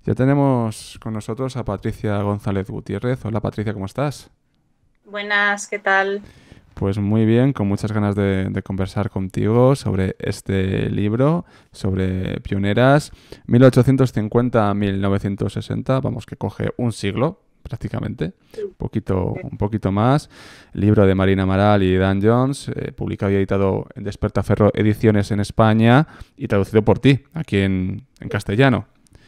Ya tenemos con nosotros a Patricia González Gutiérrez. Hola Patricia, ¿cómo estás? Buenas, ¿qué tal? Pues muy bien, con muchas ganas de conversar contigo sobre este libro, sobre pioneras 1850 a 1960. Vamos, que coge un siglo prácticamente, Sí. un poquito más. Libro de Marina Amaral y Dan Jones, publicado y editado en Despertaferro Ediciones en España y traducido por ti, aquí en castellano.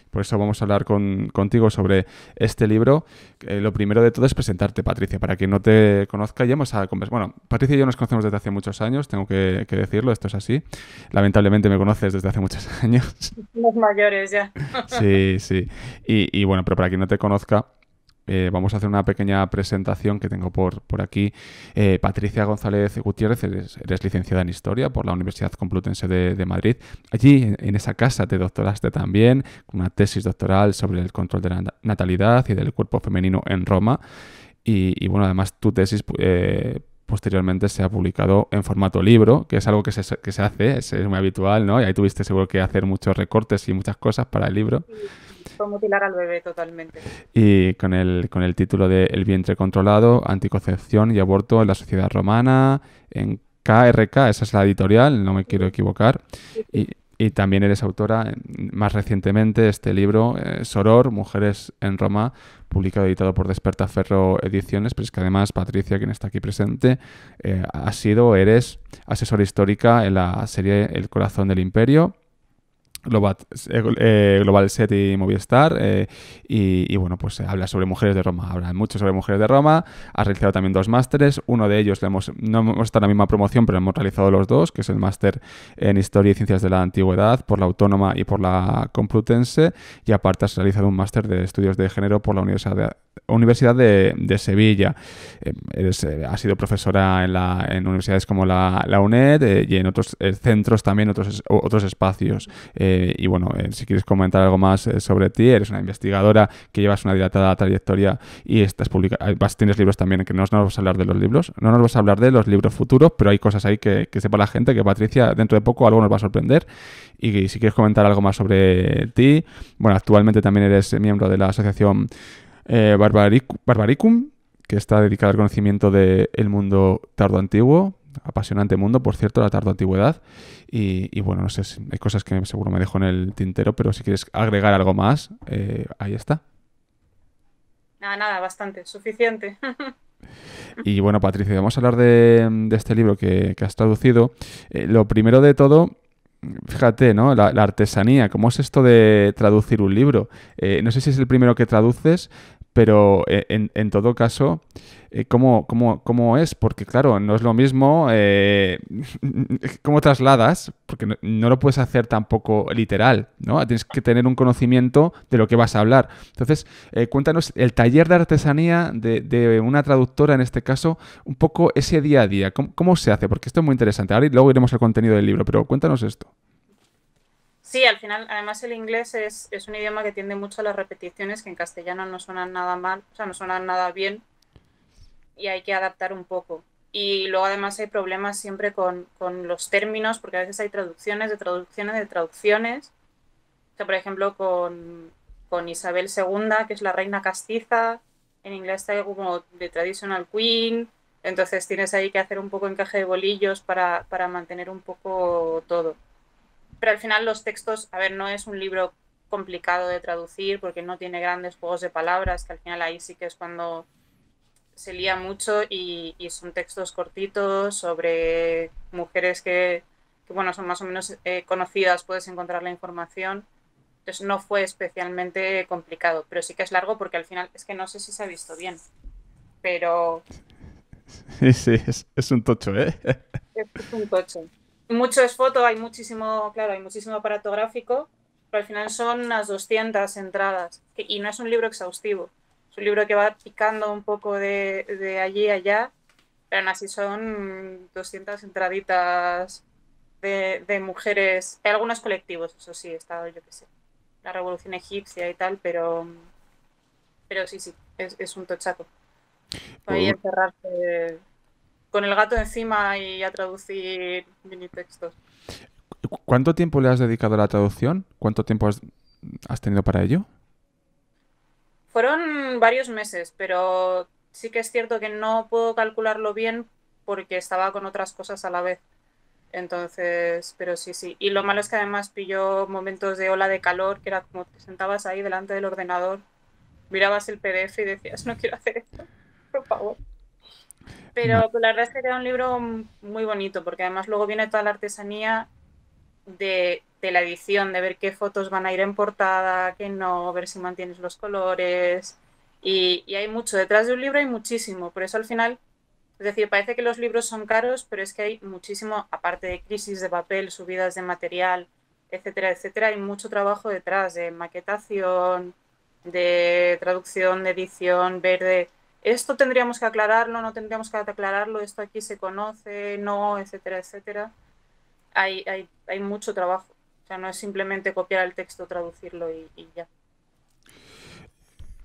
Por eso vamos a hablar contigo sobre este libro. Lo primero de todo es presentarte, Patricia. Para quien no te conozca, ya hemos a conversar. Bueno, Patricia y yo nos conocemos desde hace muchos años, tengo que decirlo, esto es así. Lamentablemente me conoces desde hace muchos años. Los mayores ya. Sí, sí. Y bueno, pero para quien no te conozca, vamos a hacer una pequeña presentación que tengo por aquí. Patricia González Gutiérrez, eres licenciada en Historia por la Universidad Complutense de Madrid. Allí, en esa casa, te doctoraste también con una tesis doctoral sobre el control de la natalidad y del cuerpo femenino en Roma. Y bueno, además tu tesis posteriormente se ha publicado en formato libro, que es algo que se hace, es muy habitual, ¿no? Y ahí tuviste seguro que hacer muchos recortes y muchas cosas para el libro. Sí, fue mutilar al bebé totalmente. Y con el título de El vientre controlado, anticoncepción y aborto en la sociedad romana, en KRK, esa es la editorial, no me quiero Sí, equivocar. sí, sí. Y también eres autora, más recientemente, este libro, Soror, Mujeres en Roma, publicado y editado por Despertaferro Ediciones, pero es que además Patricia, quien está aquí presente, eres asesora histórica en la serie El corazón del imperio, Global Set y Movistar. Y bueno, pues habla sobre mujeres de Roma. Habla mucho sobre mujeres de Roma. Has realizado también dos másteres. Uno de ellos no hemos estado en la misma promoción, pero hemos realizado los dos, que es el máster en Historia y Ciencias de la Antigüedad por la Autónoma y por la Complutense. Y aparte has realizado un máster de Estudios de Género por la Universidad de Sevilla. Has sido profesora en universidades como la UNED, y en otros centros también, otros espacios. Y bueno, si quieres comentar algo más sobre ti, eres una investigadora que llevas una dilatada trayectoria y tienes libros también, que no nos vas a hablar de los libros, no nos vas a hablar de los libros futuros, pero hay cosas ahí que sepa la gente, que Patricia dentro de poco algo nos va a sorprender. Y si quieres comentar algo más sobre ti, bueno, actualmente también eres miembro de la asociación Barbaricum, que está dedicada al conocimiento del mundo tardoantiguo. Apasionante mundo, por cierto, la tardoantigüedad. Y bueno, no sé, hay cosas que seguro me dejo en el tintero, pero si quieres agregar algo más, ahí está. Nada, nada, bastante, suficiente. Y bueno, Patricia, vamos a hablar de este libro que has traducido. Lo primero de todo, fíjate, ¿no? La artesanía, ¿cómo es esto de traducir un libro? No sé si es el primero que traduces, pero en todo caso, ¿cómo es? Porque claro, no es lo mismo cómo trasladas, porque no lo puedes hacer tampoco literal, ¿no? Tienes que tener un conocimiento de lo que vas a hablar. Entonces, cuéntanos el taller de artesanía de una traductora, en este caso, un poco ese día a día. ¿Cómo se hace? Porque esto es muy interesante. Ahora y luego iremos al contenido del libro, pero cuéntanos esto. Sí, al final, además el inglés es un idioma que tiende mucho a las repeticiones, que en castellano no suenan nada mal, o sea, no suenan nada bien y hay que adaptar un poco. Y luego además hay problemas siempre con los términos, porque a veces hay traducciones de traducciones de traducciones. O sea, por ejemplo, con Isabel II, que es la reina castiza, en inglés está como The Traditional Queen, entonces tienes ahí que hacer un poco encaje de bolillos para mantener un poco todo. Pero al final los textos, a ver, no es un libro complicado de traducir porque no tiene grandes juegos de palabras, que al final ahí sí que es cuando se lía mucho y son textos cortitos sobre mujeres que bueno, son más o menos conocidas, puedes encontrar la información. Entonces no fue especialmente complicado, pero sí que es largo porque al final es que no sé si se ha visto bien, pero Sí, sí, es un tocho, ¿eh? es un tocho. Mucho es foto, hay muchísimo, claro, hay muchísimo aparato gráfico, pero al final son unas 200 entradas y no es un libro exhaustivo. Es un libro que va picando un poco de allí a allá, pero aún así son 200 entraditas de mujeres. Hay algunos colectivos, eso sí, está, yo qué sé, la revolución egipcia y tal, pero sí, sí, es un tochaco. Ahí Pues, encerrarse con el gato encima y a traducir mini textos. ¿cuánto tiempo le has dedicado a la traducción? ¿Cuánto tiempo has tenido para ello? Fueron varios meses, pero sí que es cierto que no puedo calcularlo bien porque estaba con otras cosas a la vez. Entonces, pero sí, sí. Y lo malo es que además pilló momentos de ola de calor, que era como te sentabas ahí delante del ordenador, mirabas el PDF y decías, no quiero hacer esto, por favor. Ma- Pero la verdad es que queda un libro muy bonito, porque además luego viene toda la artesanía de la edición, de ver qué fotos van a ir en portada, qué no, ver si mantienes los colores. Y hay mucho, detrás de un libro hay muchísimo, por eso al final, es decir, parece que los libros son caros, pero es que hay muchísimo, aparte de crisis de papel, subidas de material, etcétera, etcétera, hay mucho trabajo detrás de maquetación, de traducción, de edición, ver de esto tendríamos que aclararlo, no tendríamos que aclararlo, esto aquí se conoce, no, etcétera, etcétera. Hay mucho trabajo. O sea, no es simplemente copiar el texto, traducirlo y ya.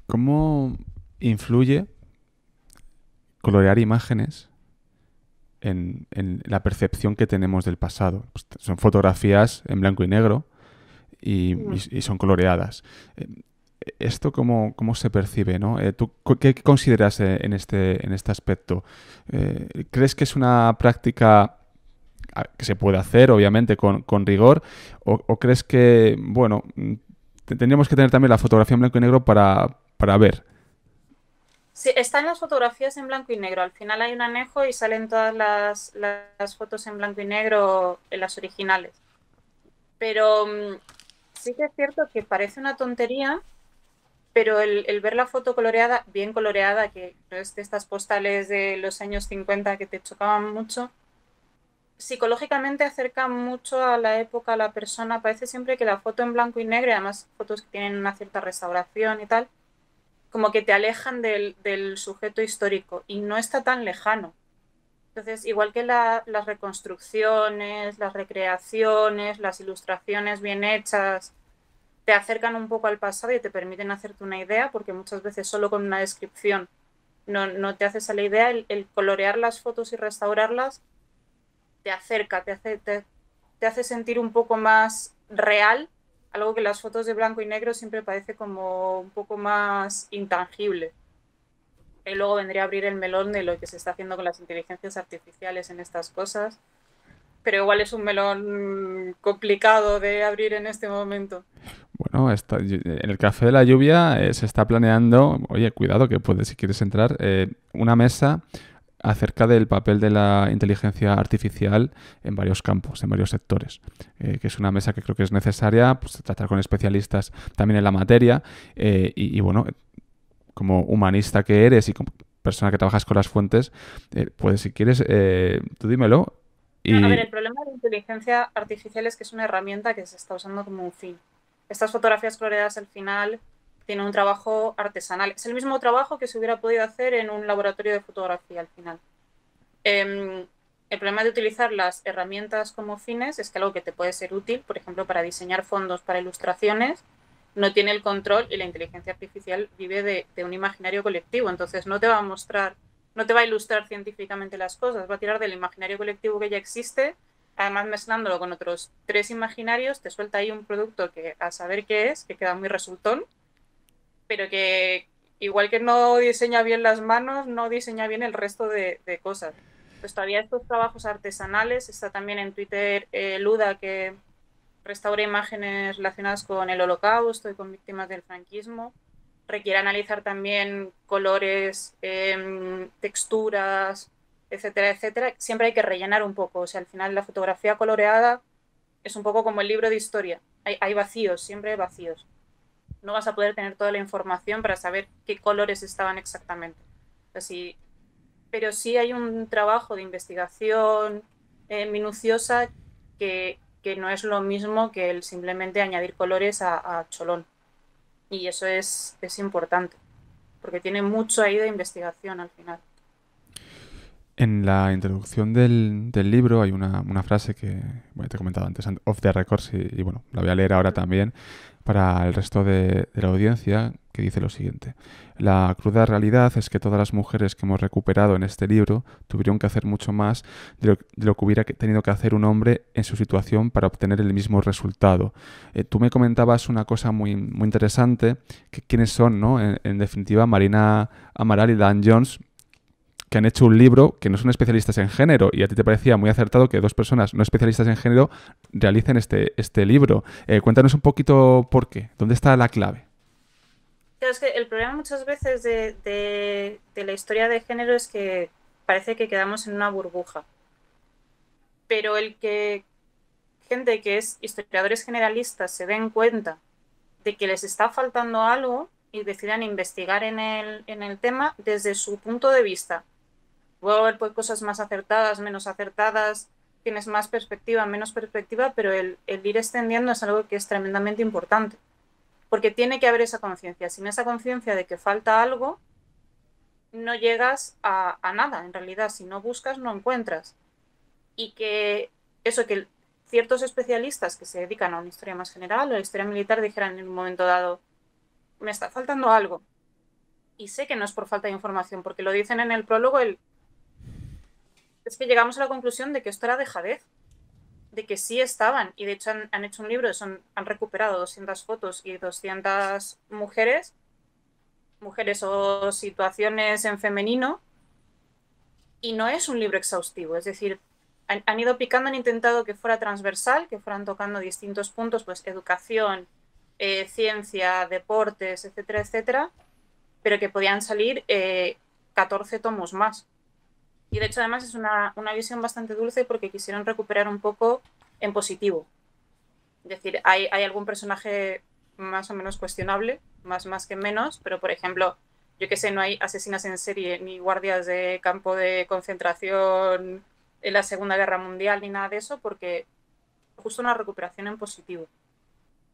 ¿Cómo influye colorear imágenes en la percepción que tenemos del pasado? Pues son fotografías en blanco y negro y son coloreadas. Eh, ¿Esto cómo se percibe, no? ¿Tú qué consideras en este aspecto? ¿Crees que es una práctica que se puede hacer, obviamente, con rigor? O crees que, bueno, tendríamos que tener también la fotografía en blanco y negro para ver? Sí, están las fotografías en blanco y negro. Al final hay un anejo y salen todas las fotos en blanco y negro en las originales. Pero sí que es cierto que parece una tontería, pero el ver la foto coloreada, bien coloreada, que no es de estas postales de los años 50 que te chocaban mucho, psicológicamente acerca mucho a la época, a la persona. Parece siempre que la foto en blanco y negro, y además fotos que tienen una cierta restauración y tal, como que te alejan del sujeto histórico y no está tan lejano. Entonces, igual que las reconstrucciones, las recreaciones, las ilustraciones bien hechas, te acercan un poco al pasado y te permiten hacerte una idea, porque muchas veces solo con una descripción no te haces a la idea. El colorear las fotos y restaurarlas te acerca, te hace sentir un poco más real, algo que las fotos de blanco y negro siempre parece como un poco más intangible. Y luego vendría a abrir el melón de lo que se está haciendo con las inteligencias artificiales en estas cosas, pero igual es un melón complicado de abrir en este momento. Bueno, en el Café de la Lluvia se está planeando, oye, cuidado que puedes, si quieres entrar, una mesa acerca del papel de la inteligencia artificial en varios campos, en varios sectores, que es una mesa que creo que es necesaria, pues, tratar con especialistas también en la materia bueno, como humanista que eres y como persona que trabajas con las fuentes, pues si quieres, tú dímelo A ver, y el problema de la inteligencia artificial es que es una herramienta que se está usando como un fin. Estas fotografías coloreadas al final tienen un trabajo artesanal. Es el mismo trabajo que se hubiera podido hacer en un laboratorio de fotografía al final. El problema de utilizar las herramientas como fines es que algo que te puede ser útil, por ejemplo, para diseñar fondos para ilustraciones, no tiene el control y la inteligencia artificial vive de un imaginario colectivo. Entonces no te va a mostrar, no te va a ilustrar científicamente las cosas, va a tirar del imaginario colectivo que ya existe, además mezclándolo con otros tres imaginarios, te suelta ahí un producto que a saber qué es, que queda muy resultón, pero que igual que no diseña bien las manos, no diseña bien el resto de cosas. Pues todavía estos trabajos artesanales, está también en Twitter Luda, que restaura imágenes relacionadas con el holocausto y con víctimas del franquismo, requiere analizar también colores, texturas, etcétera, etcétera. Siempre hay que rellenar un poco, o sea, al final la fotografía coloreada es un poco como el libro de historia, hay vacíos, siempre hay vacíos. No vas a poder tener toda la información para saber qué colores estaban exactamente. Así, pero sí hay un trabajo de investigación minuciosa que no es lo mismo que el simplemente añadir colores a cholón. Y eso es importante, porque tiene mucho ahí de investigación al final. En la introducción del libro hay una frase que bueno, te he comentado antes, off the records, y bueno, la voy a leer ahora también para el resto de la audiencia, que dice lo siguiente. La cruda realidad es que todas las mujeres que hemos recuperado en este libro tuvieron que hacer mucho más de lo que hubiera tenido que hacer un hombre en su situación para obtener el mismo resultado. Tú me comentabas una cosa muy interesante, que quiénes son, ¿no? En definitiva, Marina Amaral y Dan Jones, que han hecho un libro que no son especialistas en género, y a ti te parecía muy acertado que dos personas no especialistas en género realicen este libro. Cuéntanos un poquito por qué, dónde está la clave. Claro, es que el problema muchas veces de la historia de género es que parece que quedamos en una burbuja. Pero el que gente que es historiadores generalistas se den cuenta de que les está faltando algo y decidan investigar en el tema desde su punto de vista. Puede haber pues, cosas más acertadas, menos acertadas, tienes más perspectiva, menos perspectiva, pero el ir extendiendo es algo que es tremendamente importante. Porque tiene que haber esa conciencia. Sin esa conciencia de que falta algo, no llegas a nada, en realidad. Si no buscas, no encuentras. Y que eso, que ciertos especialistas que se dedican a una historia más general o a la historia militar dijeran en un momento dado, me está faltando algo. Y sé que no es por falta de información, porque lo dicen en el prólogo, es que llegamos a la conclusión de que esto era dejadez, de que sí estaban, y de hecho han hecho un libro, han recuperado 200 fotos y 200 mujeres o situaciones en femenino, y no es un libro exhaustivo, es decir, han ido picando, han intentado que fuera transversal, que fueran tocando distintos puntos, pues educación, ciencia, deportes, etcétera, etcétera, pero que podían salir 14 tomos más. Y de hecho además es una visión bastante dulce porque quisieron recuperar un poco en positivo. Es decir, hay algún personaje más o menos cuestionable, más que menos, pero por ejemplo, yo que sé, no hay asesinas en serie ni guardias de campo de concentración en la Segunda Guerra Mundial ni nada de eso, porque justo una recuperación en positivo.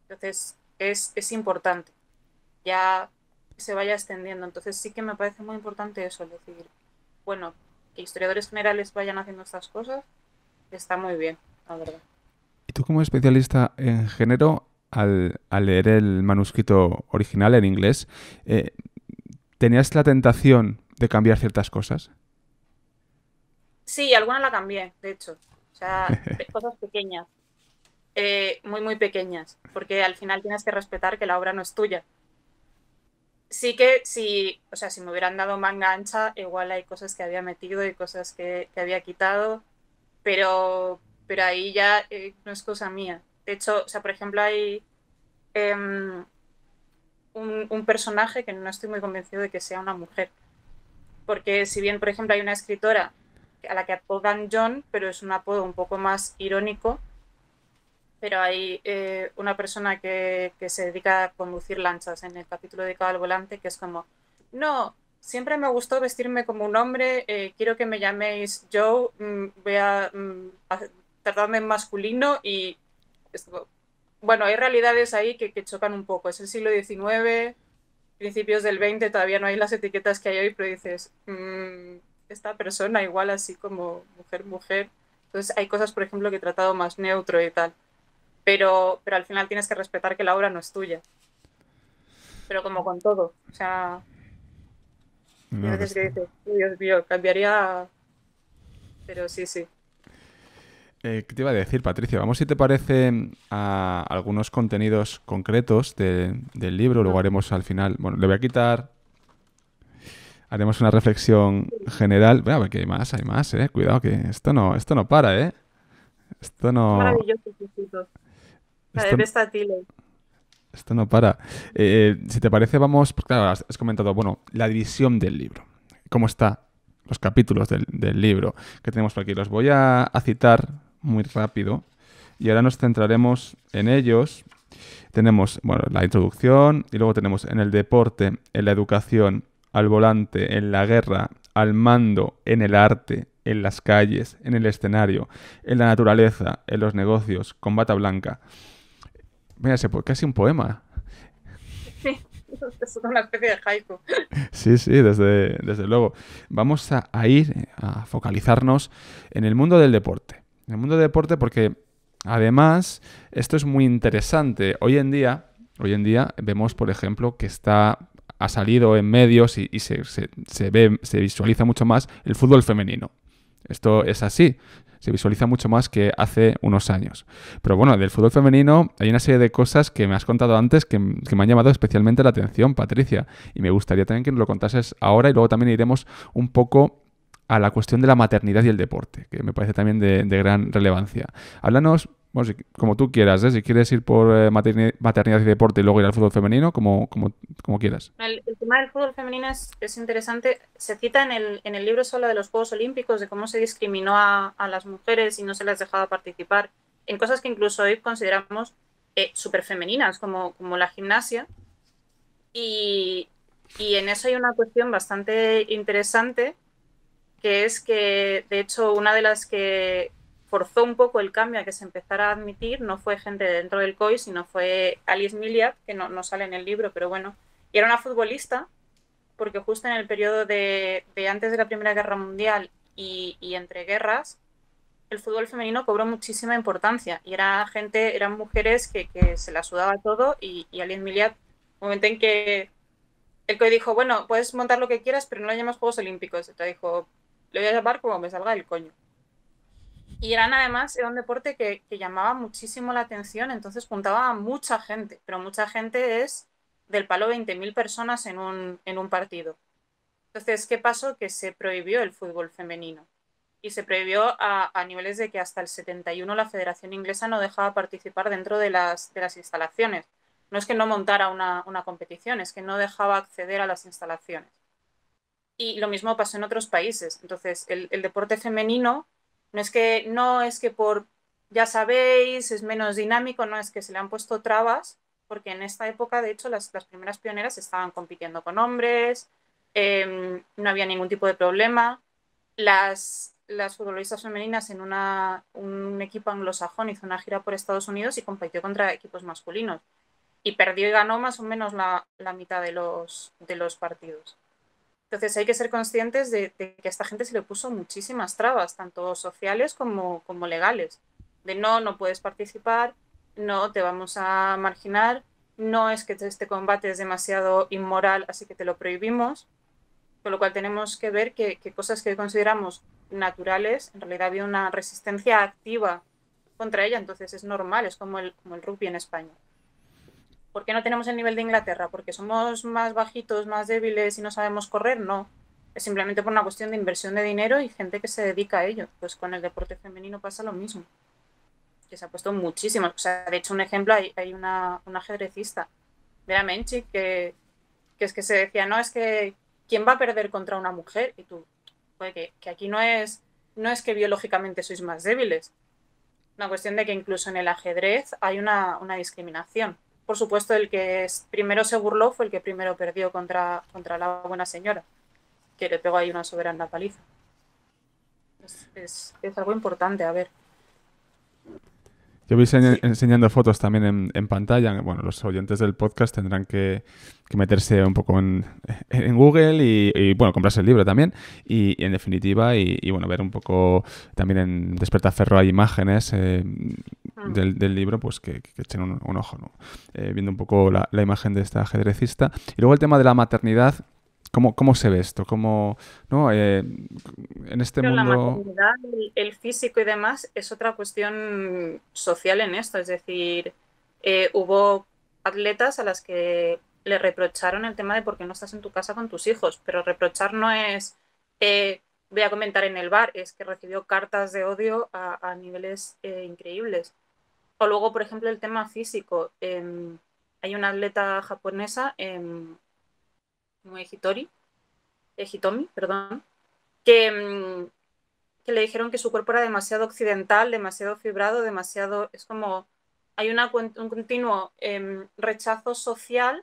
Entonces, es importante ya que se vaya extendiendo. Entonces, sí que me parece muy importante eso, es decir, bueno, que historiadores generales vayan haciendo estas cosas, está muy bien, la verdad. Y tú como especialista en género, al leer el manuscrito original en inglés, ¿tenías la tentación de cambiar ciertas cosas? Sí, alguna la cambié, de hecho. O sea, cosas pequeñas, muy pequeñas, porque al final tienes que respetar que la obra no es tuya. Sí que si, o sea, si me hubieran dado manga ancha, igual hay cosas que había metido y cosas que había quitado, pero ahí ya no es cosa mía. De hecho, o sea, por ejemplo, hay um, un personaje que no estoy muy convencido de que sea una mujer. Porque si bien, por ejemplo, hay una escritora a la que apodan John, pero es un apodo un poco más irónico, pero hay una persona que se dedica a conducir lanchas en el capítulo dedicado al volante, que es como, no, siempre me gustó vestirme como un hombre, quiero que me llaméis Joe, voy a tratarme en masculino y... Bueno, hay realidades ahí que chocan un poco. Es el siglo XIX, principios del XX, todavía no hay las etiquetas que hay hoy, pero dices, esta persona igual así como mujer, mujer. Entonces hay cosas, por ejemplo, que he tratado más neutro y tal. Pero al final tienes que respetar que la obra no es tuya. Pero como con todo. O sea, hay No, que veces que está. dices, "Uy, Dios mío, cambiaría". Pero sí, sí. ¿Qué te iba a decir, Patricia? Vamos, si te parece, a algunos contenidos concretos del libro. Luego haremos al final... Bueno, le voy a quitar... Haremos una reflexión general. Bueno, porque hay más, ¿eh? Cuidado, que esto no para, ¿eh? Esto Es no... maravilloso, Jesús. La de Esto, Besta Tile. esto no para. Si te parece, vamos... Pues claro, has comentado, bueno, la división del libro. ¿Cómo está? Los capítulos del libro que tenemos por aquí. Los voy a citar muy rápido. Y ahora nos centraremos en ellos. Tenemos, bueno, la introducción y luego tenemos en el deporte, en la educación, al volante, en la guerra, al mando, en el arte, en las calles, en el escenario, en la naturaleza, en los negocios, con bata blanca. Mira, casi un poema. Sí. Es una especie de haiku. Sí, sí, desde luego. Vamos a ir a focalizarnos en el mundo del deporte. En el mundo del deporte porque además esto es muy interesante. Hoy en día vemos, por ejemplo, que ha salido en medios y se ve, se visualiza mucho más el fútbol femenino. Esto es así. Se visualiza mucho más que hace unos años. Pero bueno, del fútbol femenino hay una serie de cosas que me has contado antes que me han llamado especialmente la atención, Patricia. Y me gustaría también que nos lo contases ahora y luego también iremos un poco a la cuestión de la maternidad y el deporte, que me parece también de gran relevancia. Háblanos, bueno, como tú quieras, ¿eh? Si quieres ir por maternidad y deporte y luego ir al fútbol femenino, como quieras. El tema del fútbol femenino es interesante. Se cita en el libro solo de los Juegos Olímpicos, de cómo se discriminó a las mujeres y no se les dejaba participar en cosas que incluso hoy consideramos súper femeninas, como la gimnasia. Y, y en eso hay una cuestión bastante interesante, que es que, de hecho, una de las que forzó un poco el cambio a que se empezara a admitir no fue gente de dentro del COI, sino fue Alice Milliat, que no sale en el libro, pero bueno, y era una futbolista, porque justo en el periodo de antes de la Primera Guerra Mundial y entre guerras, el fútbol femenino cobró muchísima importancia y eran mujeres que se la sudaba todo y Alice Milliat, un momento en que el COI dijo, bueno, puedes montar lo que quieras, pero no lo llamas Juegos Olímpicos. Entonces dijo, lo voy a llamar como me salga del coño. Y además, era un deporte que llamaba muchísimo la atención, entonces juntaba a mucha gente, pero mucha gente es del palo 20.000 personas en un partido. Entonces, ¿qué pasó? Que se prohibió el fútbol femenino. Y se prohibió a niveles de que hasta el 71 la Federación Inglesa no dejaba participar dentro de las instalaciones. No es que no montara una competición, es que no dejaba acceder a las instalaciones. Y lo mismo pasó en otros países. Entonces, el deporte femenino no es que por, ya sabéis, es menos dinámico, no es que se le han puesto trabas, porque en esta época, de hecho, las primeras pioneras estaban compitiendo con hombres, no había ningún tipo de problema. Las futbolistas femeninas en un equipo anglosajón hizo una gira por Estados Unidos y compitió contra equipos masculinos. Y perdió y ganó más o menos la mitad de los partidos. Entonces hay que ser conscientes de que a esta gente se le puso muchísimas trabas, tanto sociales como legales. De no puedes participar, no te vamos a marginar, no es que este combate es demasiado inmoral, así que te lo prohibimos. Con lo cual tenemos que ver que cosas que consideramos naturales, en realidad había una resistencia activa contra ella, entonces es normal, es como el rugby en España. ¿Por qué no tenemos el nivel de Inglaterra? ¿Porque somos más bajitos, más débiles y no sabemos correr? No. Es simplemente por una cuestión de inversión de dinero y gente que se dedica a ello. Pues con el deporte femenino pasa lo mismo. Que se ha puesto muchísimo. O sea, de hecho, un ejemplo, hay una ajedrecista, Vera Menchik, que es que se decía, no, es que ¿quién va a perder contra una mujer? Y tú, pues que aquí no es que biológicamente sois más débiles. Una cuestión de que incluso en el ajedrez hay una discriminación. Por supuesto, el que primero se burló fue el que primero perdió contra la buena señora, que le pegó ahí una soberana paliza. Es algo importante, a ver. Yo voy Sí. enseñando fotos también en pantalla. Bueno, los oyentes del podcast tendrán que meterse un poco en Google bueno, comprarse el libro también. Y en definitiva, bueno, ver un poco también en Despertaferro hay imágenes del libro, pues que echen un ojo, ¿no? Viendo un poco la imagen de esta ajedrecista. Y luego el tema de la maternidad. ¿Cómo se ve esto? ¿Cómo, no? En este Pero la mundo... maternidad, el físico y demás es otra cuestión social en esto. Es decir, hubo atletas a las que le reprocharon el tema de por qué no estás en tu casa con tus hijos, pero reprochar no es voy a comentar en el bar, es que recibió cartas de odio a niveles increíbles. O luego, por ejemplo, el tema físico. Hay una atleta japonesa, Hitomi, perdón, que le dijeron que su cuerpo era demasiado occidental, demasiado fibrado, demasiado... Es como... Hay un continuo rechazo social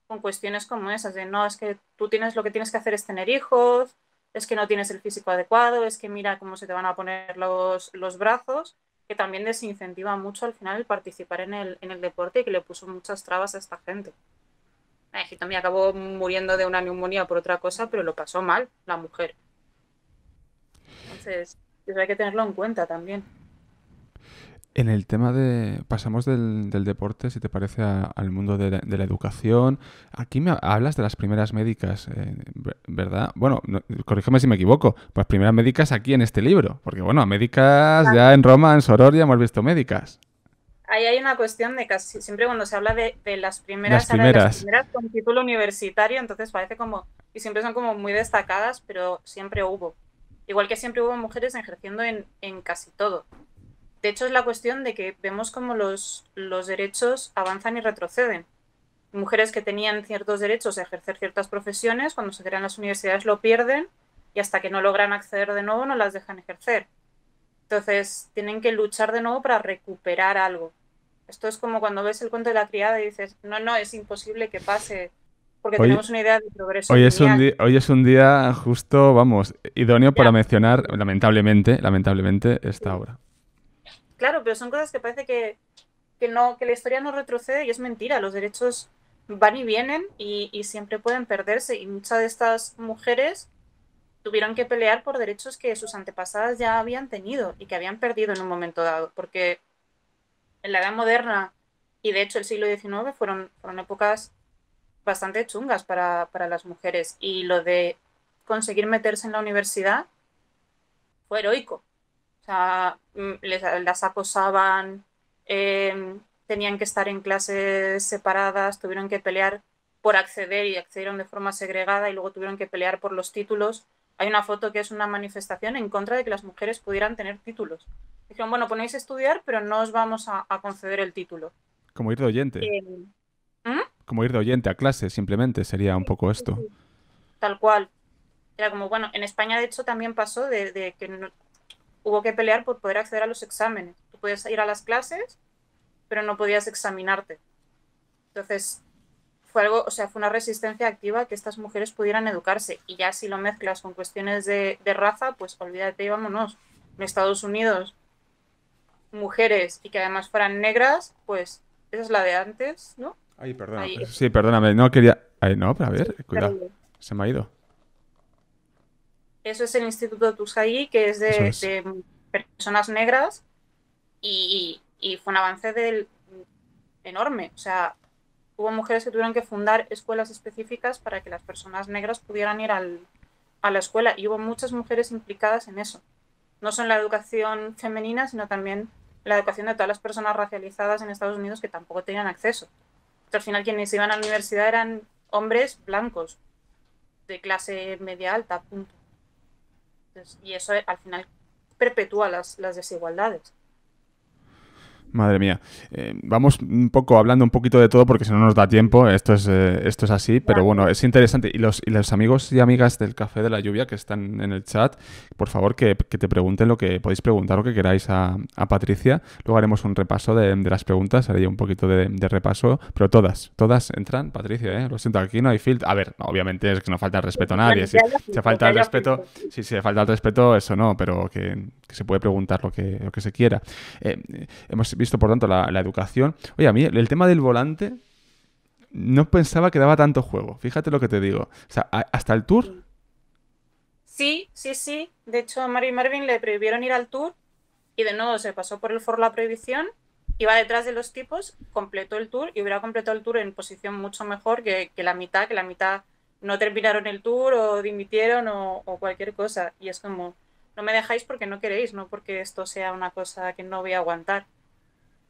con cuestiones como esas, de no, es que tú lo que tienes que hacer es tener hijos, es que no tienes el físico adecuado, es que mira cómo se te van a poner los brazos, que también desincentiva mucho al final el participar en el deporte y que le puso muchas trabas a esta gente. Hitomi acabó muriendo de una neumonía por otra cosa, pero lo pasó mal la mujer. Entonces, eso hay que tenerlo en cuenta también. En el tema de... Pasamos del deporte, si te parece, al mundo de la educación. Aquí me hablas de las primeras médicas, ¿verdad? Bueno, corrígeme si me equivoco. Pues primeras médicas aquí en este libro. Porque bueno, médicas ya en Roma, en Soror, ya hemos visto médicas. Ahí hay una cuestión de casi siempre cuando se habla de las Las primeras, habla de las primeras. primeras con título universitario, entonces parece como, y siempre son como muy destacadas, pero siempre hubo. Igual que siempre hubo mujeres ejerciendo en casi todo. De hecho, es la cuestión de que vemos como los derechos avanzan y retroceden. Mujeres que tenían ciertos derechos a ejercer ciertas profesiones, cuando se crean las universidades lo pierden y hasta que no logran acceder de nuevo no las dejan ejercer. Entonces, tienen que luchar de nuevo para recuperar algo. Esto es como cuando ves el cuento de la criada y dices, no, no, es imposible que pase, porque Hoy, tenemos una idea de progreso hoy lineal. es un día justo, vamos, idóneo para Ya, mencionar, lamentablemente, esta sí. obra. Claro, pero son cosas que parece que no, que la historia no retrocede y es mentira. Los derechos van y vienen y siempre pueden perderse. Y muchas de estas mujeres tuvieron que pelear por derechos que sus antepasadas ya habían tenido y que habían perdido en un momento dado. Porque en la Edad Moderna y de hecho el siglo XIX fueron épocas bastante chungas para las mujeres. Y lo de conseguir meterse en la universidad fue heroico. O sea, las acosaban, tenían que estar en clases separadas, tuvieron que pelear por acceder y accedieron de forma segregada y luego tuvieron que pelear por los títulos. Hay una foto que es una manifestación en contra de que las mujeres pudieran tener títulos. Dijeron, bueno, ponéis a estudiar, pero no os vamos a conceder el título. Como ir de oyente. Eh, ¿Mm? Como ir de oyente a clase, simplemente sería un Sí, poco sí, esto. sí. Tal cual. Era como, bueno, en España de hecho también pasó de que hubo que pelear por poder acceder a los exámenes. Tú podías ir a las clases, pero no podías examinarte. Entonces, fue algo, o sea, fue una resistencia activa que estas mujeres pudieran educarse. Y ya si lo mezclas con cuestiones de raza, pues olvídate y vámonos. En Estados Unidos, mujeres y que además fueran negras, pues esa es la de antes, ¿no? Ay, perdona. Ahí, Sí, perdóname, no quería... Ay, no, pero a sí, ver, cuidado. terrible. Se me ha ido. Eso es el Instituto Tuskegee, que es Eso es. de personas negras y fue un avance enorme. O sea, hubo mujeres que tuvieron que fundar escuelas específicas para que las personas negras pudieran ir a la escuela y hubo muchas mujeres implicadas en eso. No solo en la educación femenina, sino también en la educación de todas las personas racializadas en Estados Unidos que tampoco tenían acceso. Entonces, al final quienes iban a la universidad eran hombres blancos de clase media alta, punto. Entonces, y eso al final perpetúa las desigualdades. Madre mía. Vamos un poco hablando un poquito de todo porque si no nos da tiempo. Esto es así, pero Ya, bueno, es interesante. Y los amigos y amigas del Café de la Lluvia que están en el chat, por favor que te pregunten lo que podéis preguntar, lo que queráis a Patricia. Luego haremos un repaso de las preguntas, haré yo un poquito de repaso, pero todas entran, Patricia, ¿eh? Lo siento, aquí no hay filtro. A ver, no, obviamente es que no falta el respeto a nadie. Si ya haya se filtro, falta que el haya respeto, filtro. si se falta el respeto, eso no, pero que se puede preguntar lo que se quiera. Hemos visto, por tanto, la educación. Oye, a mí el tema del volante no pensaba que daba tanto juego. Fíjate lo que te digo. O sea, hasta el tour. Sí, sí, sí. De hecho, a Mary Marvin le prohibieron ir al tour y de nuevo se pasó por el foro la prohibición. Iba detrás de los tipos, completó el tour y hubiera completado el tour en posición mucho mejor que la mitad no terminaron el tour o dimitieron o cualquier cosa. Y es como, no me dejáis porque no queréis, no porque esto sea una cosa que no voy a aguantar.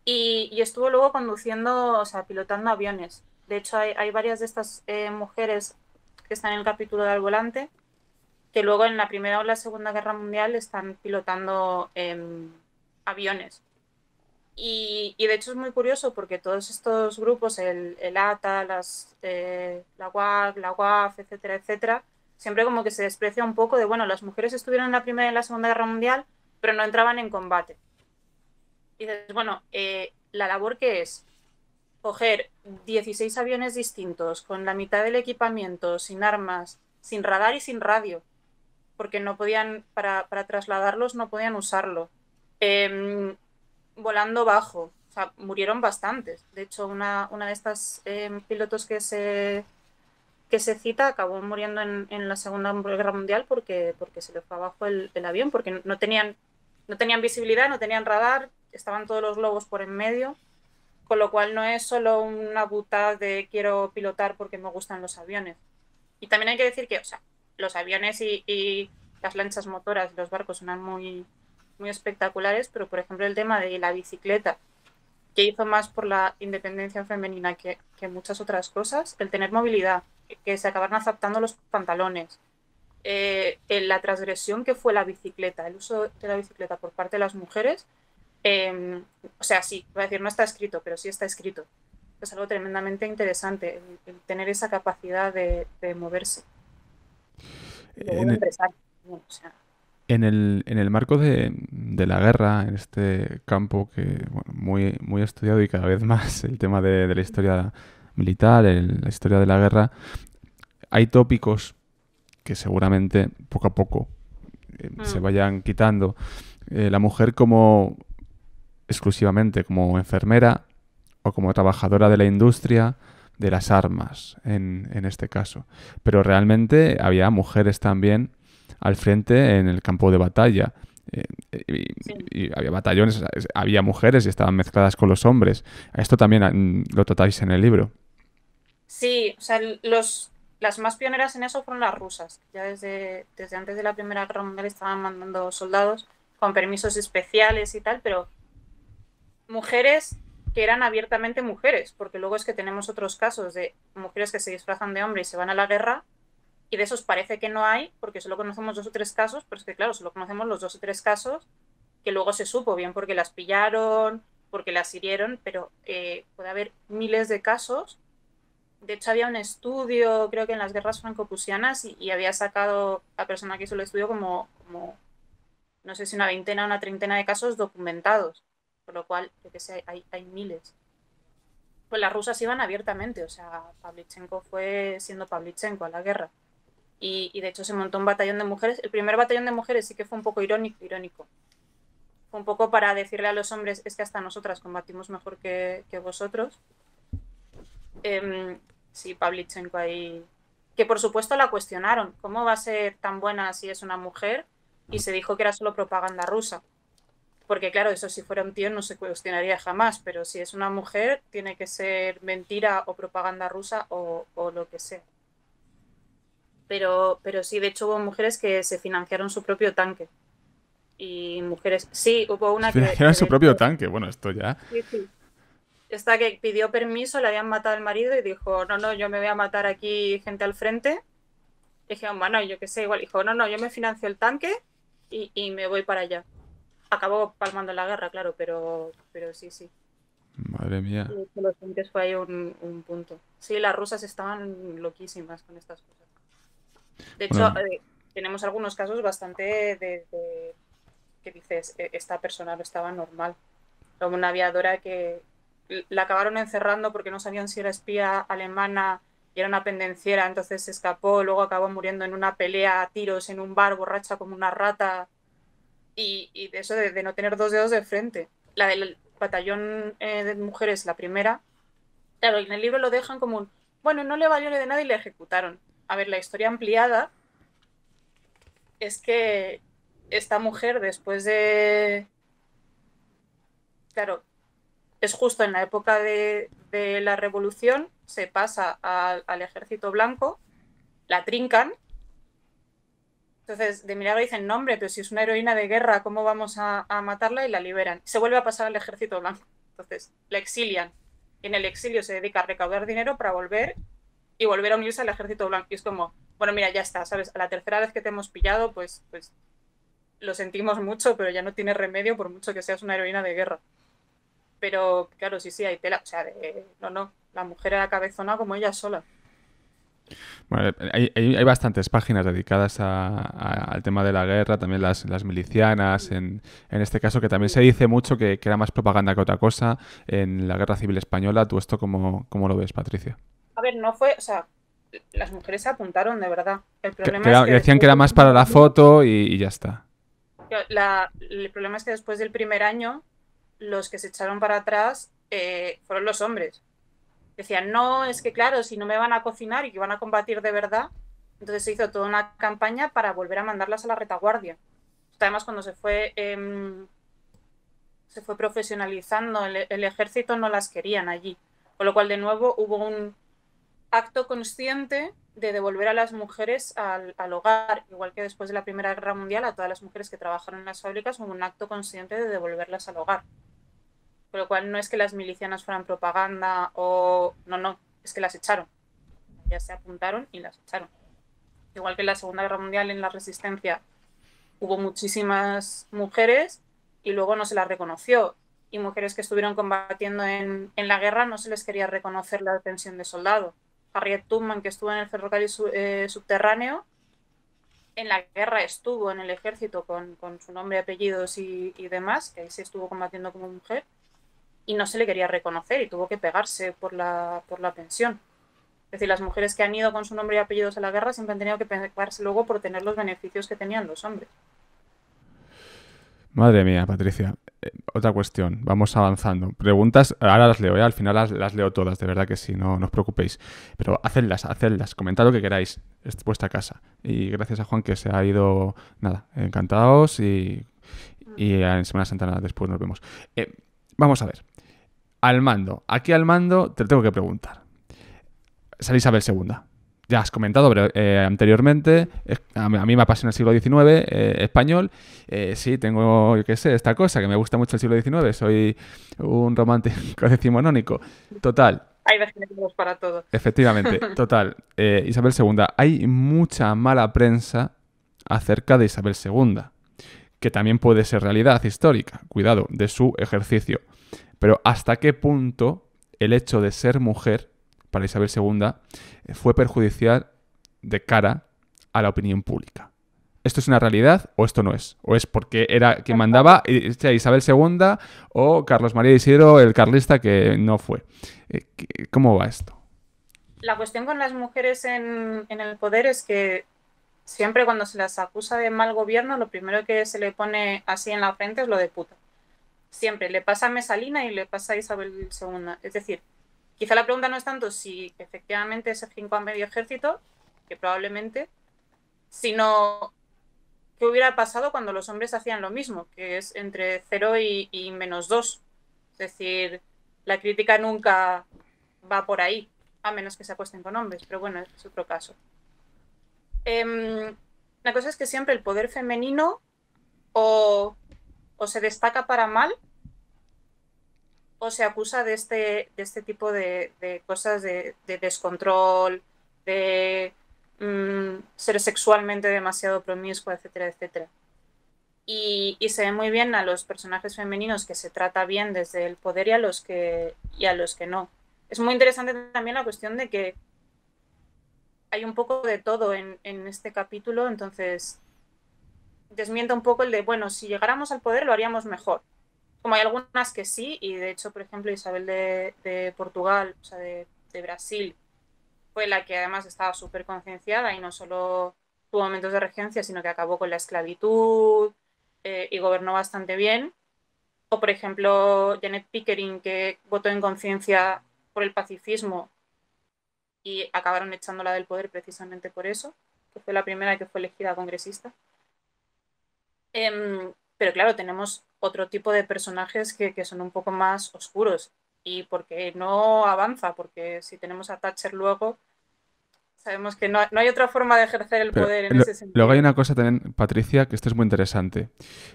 Y estuvo luego conduciendo, o sea, pilotando aviones. De hecho, hay varias de estas mujeres que están en el capítulo del volante que luego en la Primera o la Segunda Guerra Mundial están pilotando aviones. De hecho es muy curioso porque todos estos grupos, el ATA, la UAC, la UAF, etcétera, etcétera, siempre como que se desprecia un poco de, bueno, las mujeres estuvieron en la Primera y en la Segunda Guerra Mundial, pero no entraban en combate. Y dices, bueno, la labor que es coger 16 aviones distintos, con la mitad del equipamiento, sin armas, sin radar y sin radio, porque no podían, para trasladarlos no podían usarlo. Volando bajo, o sea, murieron bastantes. De hecho, una de estas pilotos que se cita acabó muriendo en la Segunda Guerra Mundial porque se le fue abajo el avión, porque no tenían visibilidad, no tenían radar, estaban todos los globos por en medio, con lo cual no es solo una butada de quiero pilotar porque me gustan los aviones. Y también hay que decir que, o sea, los aviones y las lanchas motoras, los barcos son muy, muy espectaculares, pero por ejemplo el tema de la bicicleta, que hizo más por la independencia femenina que muchas otras cosas, el tener movilidad, que se acabaron adaptando los pantalones, en la transgresión que fue la bicicleta, el uso de la bicicleta por parte de las mujeres, o sea, sí, voy a decir, no está escrito, pero sí está escrito. Es algo tremendamente interesante, el tener esa capacidad de moverse. Y luego En, de e- empresario, o sea, en el marco de la guerra, en este campo que bueno, muy, muy estudiado y cada vez más el tema de la historia militar, la historia de la guerra, hay tópicos que seguramente poco a poco se mm, vayan quitando. La mujer como exclusivamente como enfermera o como trabajadora de la industria de las armas, en este caso. Pero realmente había mujeres también al frente en el campo de batalla. Eh, sí. y había batallones, había mujeres y estaban mezcladas con los hombres. Esto también lo tratáis en el libro. Sí, o sea, las más pioneras en eso fueron las rusas. Ya desde antes de la Primera Guerra Mundial estaban mandando soldados con permisos especiales y tal, pero mujeres que eran abiertamente mujeres, porque luego es que tenemos otros casos de mujeres que se disfrazan de hombre y se van a la guerra, y de esos parece que no hay, porque solo conocemos 2 o 3 casos, pero es que claro, solo conocemos los 2 o 3 casos que luego se supo bien porque las pillaron, porque las hirieron, pero puede haber miles de casos. De hecho, había un estudio, creo que en las guerras franco-prusianas, y había sacado la persona que hizo el estudio como, no sé si una veintena o una treintena de casos documentados. Por lo cual, yo que sé, hay miles. Pues las rusas iban abiertamente, o sea, Pavlichenko fue siendo Pavlichenko a la guerra. Y de hecho se montó un batallón de mujeres. El primer batallón de mujeres sí que fue un poco irónico. Fue un poco para decirle a los hombres, es que hasta nosotras combatimos mejor que vosotros. Sí, Pavlichenko ahí. Que por supuesto la cuestionaron. ¿Cómo va a ser tan buena si es una mujer? Y se dijo que era solo propaganda rusa. Porque claro, eso si fuera un tío no se cuestionaría jamás, pero si es una mujer tiene que ser mentira o propaganda rusa o lo que sea. Pero sí, de hecho hubo mujeres que se financiaron su propio tanque. Y mujeres, sí, hubo Se una financiaron que su de propio hecho, tanque. Bueno, esto ya. sí, sí. Esta que pidió permiso, le habían matado al marido y dijo, no, no, yo me voy a matar aquí gente al frente. Y dije, bueno, yo qué sé, igual. Dijo, no, no, yo me financio el tanque y me voy para allá. Acabó palmando la guerra, claro, pero sí, sí. Madre mía. Y los tanques fue ahí un punto. Sí, las rusas estaban loquísimas con estas cosas. De hecho, Bueno, tenemos algunos casos bastante que dices, esta persona no estaba normal. Como una aviadora que la acabaron encerrando porque no sabían si era espía alemana y era una pendenciera, entonces se escapó, luego acabó muriendo en una pelea a tiros en un bar, borracha como una rata, y de eso de no tener 2 dedos de frente. La del batallón de mujeres, la primera, claro, en el libro lo dejan como un, bueno, no le valió de nada y le ejecutaron. A ver, la historia ampliada es que esta mujer, después de, claro, es justo en la época de la revolución, se pasa al ejército blanco, la trincan, entonces de milagro dicen, no hombre, pero si es una heroína de guerra, ¿cómo vamos a matarla? Y la liberan. Se vuelve a pasar al ejército blanco, entonces la exilian. Y en el exilio se dedica a recaudar dinero para volver y volver a unirse al ejército blanco. Y es como, bueno, mira, ya está, ¿sabes? A la tercera vez que te hemos pillado, pues lo sentimos mucho, pero ya no tiene remedio por mucho que seas una heroína de guerra. Pero claro, sí, sí, hay tela. O sea, no, no, la mujer era cabezona como ella sola. bueno, hay bastantes páginas dedicadas al tema de la guerra, también las milicianas, en este caso que también se dice mucho que era más propaganda que otra cosa en la Guerra Civil Española. ¿Tú esto cómo lo ves, Patricia? A ver, no fue, o sea, las mujeres se apuntaron de verdad. El problema Que es que decían que después era del más para primer la año, foto y ya está. el problema es que después del primer año, los que se echaron para atrás fueron los hombres. Decían, no, es que claro, si no me van a cocinar y que van a combatir de verdad, entonces se hizo toda una campaña para volver a mandarlas a la retaguardia. Además, cuando se fue profesionalizando el ejército, no las querían allí. Con lo cual, de nuevo, hubo un acto consciente de devolver a las mujeres al hogar, igual que después de la Primera Guerra Mundial, a todas las mujeres que trabajaron en las fábricas, hubo un acto consciente de devolverlas al hogar. Con lo cual, no es que las milicianas fueran propaganda o... No, no, es que las echaron. Ya se apuntaron y las echaron. Igual que en la Segunda Guerra Mundial, en la Resistencia, hubo muchísimas mujeres y luego no se las reconoció. Y mujeres que estuvieron combatiendo en la guerra no se les quería reconocer la pensión de soldado. Harriet Tubman, que estuvo en el ferrocarril subterráneo, en la guerra estuvo en el ejército con su nombre, apellidos y demás, que ahí sí estuvo combatiendo como mujer, y no se le quería reconocer y tuvo que pegarse por la pensión. Es decir, las mujeres que han ido con su nombre y apellidos a la guerra siempre han tenido que pegarse luego por tener los beneficios que tenían los hombres. Madre mía, Patricia. Otra cuestión, vamos avanzando. Preguntas, ahora las leo, al final las leo todas, de verdad que sí, no os preocupéis. Pero hacedlas, comentad lo que queráis, es vuestra casa. Y gracias a Juan que se ha ido, nada, encantados y en Semana Santa nada, después nos vemos. Vamos a ver, aquí al mando te tengo que preguntar. Es Isabel II. Ya has comentado anteriormente, a mí me apasiona el siglo XIX español. Sí, tengo, yo qué sé, esta cosa, que me gusta mucho el siglo XIX. Soy un romántico decimonónico. Total. Hay ejemplos para todo. Efectivamente, total. Isabel II. Hay mucha mala prensa acerca de Isabel II, que también puede ser realidad histórica, cuidado, de su ejercicio. Pero ¿hasta qué punto el hecho de ser mujer para Isabel II fue perjudicial de cara a la opinión pública? ¿Esto es una realidad o esto no es? ¿O es porque era quien mandaba Isabel II o Carlos María Isidro, el carlista, que no fue? ¿Cómo va esto? La cuestión con las mujeres en el poder es que siempre cuando se las acusa de mal gobierno, lo primero que se le pone así en la frente es lo de puta. Siempre le pasa a Mesalina y le pasa a Isabel II. Es decir, quizá la pregunta no es tanto si efectivamente se fincó a medio ejército, que probablemente, sino qué hubiera pasado cuando los hombres hacían lo mismo, que es entre 0 y -2. Es decir, la crítica nunca va por ahí, a menos que se acuesten con hombres, pero bueno, es otro caso. La cosa es que siempre el poder femenino o se destaca para mal o se acusa de este tipo de cosas de descontrol, de ser sexualmente demasiado promiscua, etcétera, etcétera. Y se ve muy bien a los personajes femeninos que se trata bien desde el poder y a los que no. Es muy interesante también la cuestión de que hay un poco de todo en este capítulo, entonces desmienta un poco el de, bueno, si llegáramos al poder lo haríamos mejor. Como hay algunas que sí, y de hecho, por ejemplo, Isabel de Portugal, o sea, de Brasil, fue la que además estaba súper concienciada y no solo tuvo momentos de regencia, sino que acabó con la esclavitud y gobernó bastante bien. O, por ejemplo, Janet Pickering, que votó en conciencia por el pacifismo y acabaron echándola del poder precisamente por eso, que fue la primera que fue elegida congresista. Pero claro, tenemos otro tipo de personajes que son un poco más oscuros y porque no avanza, porque si tenemos a Thatcher luego, sabemos que no hay otra forma de ejercer el Pero poder en ese sentido. luego hay una cosa también, Patricia, que esto es muy interesante.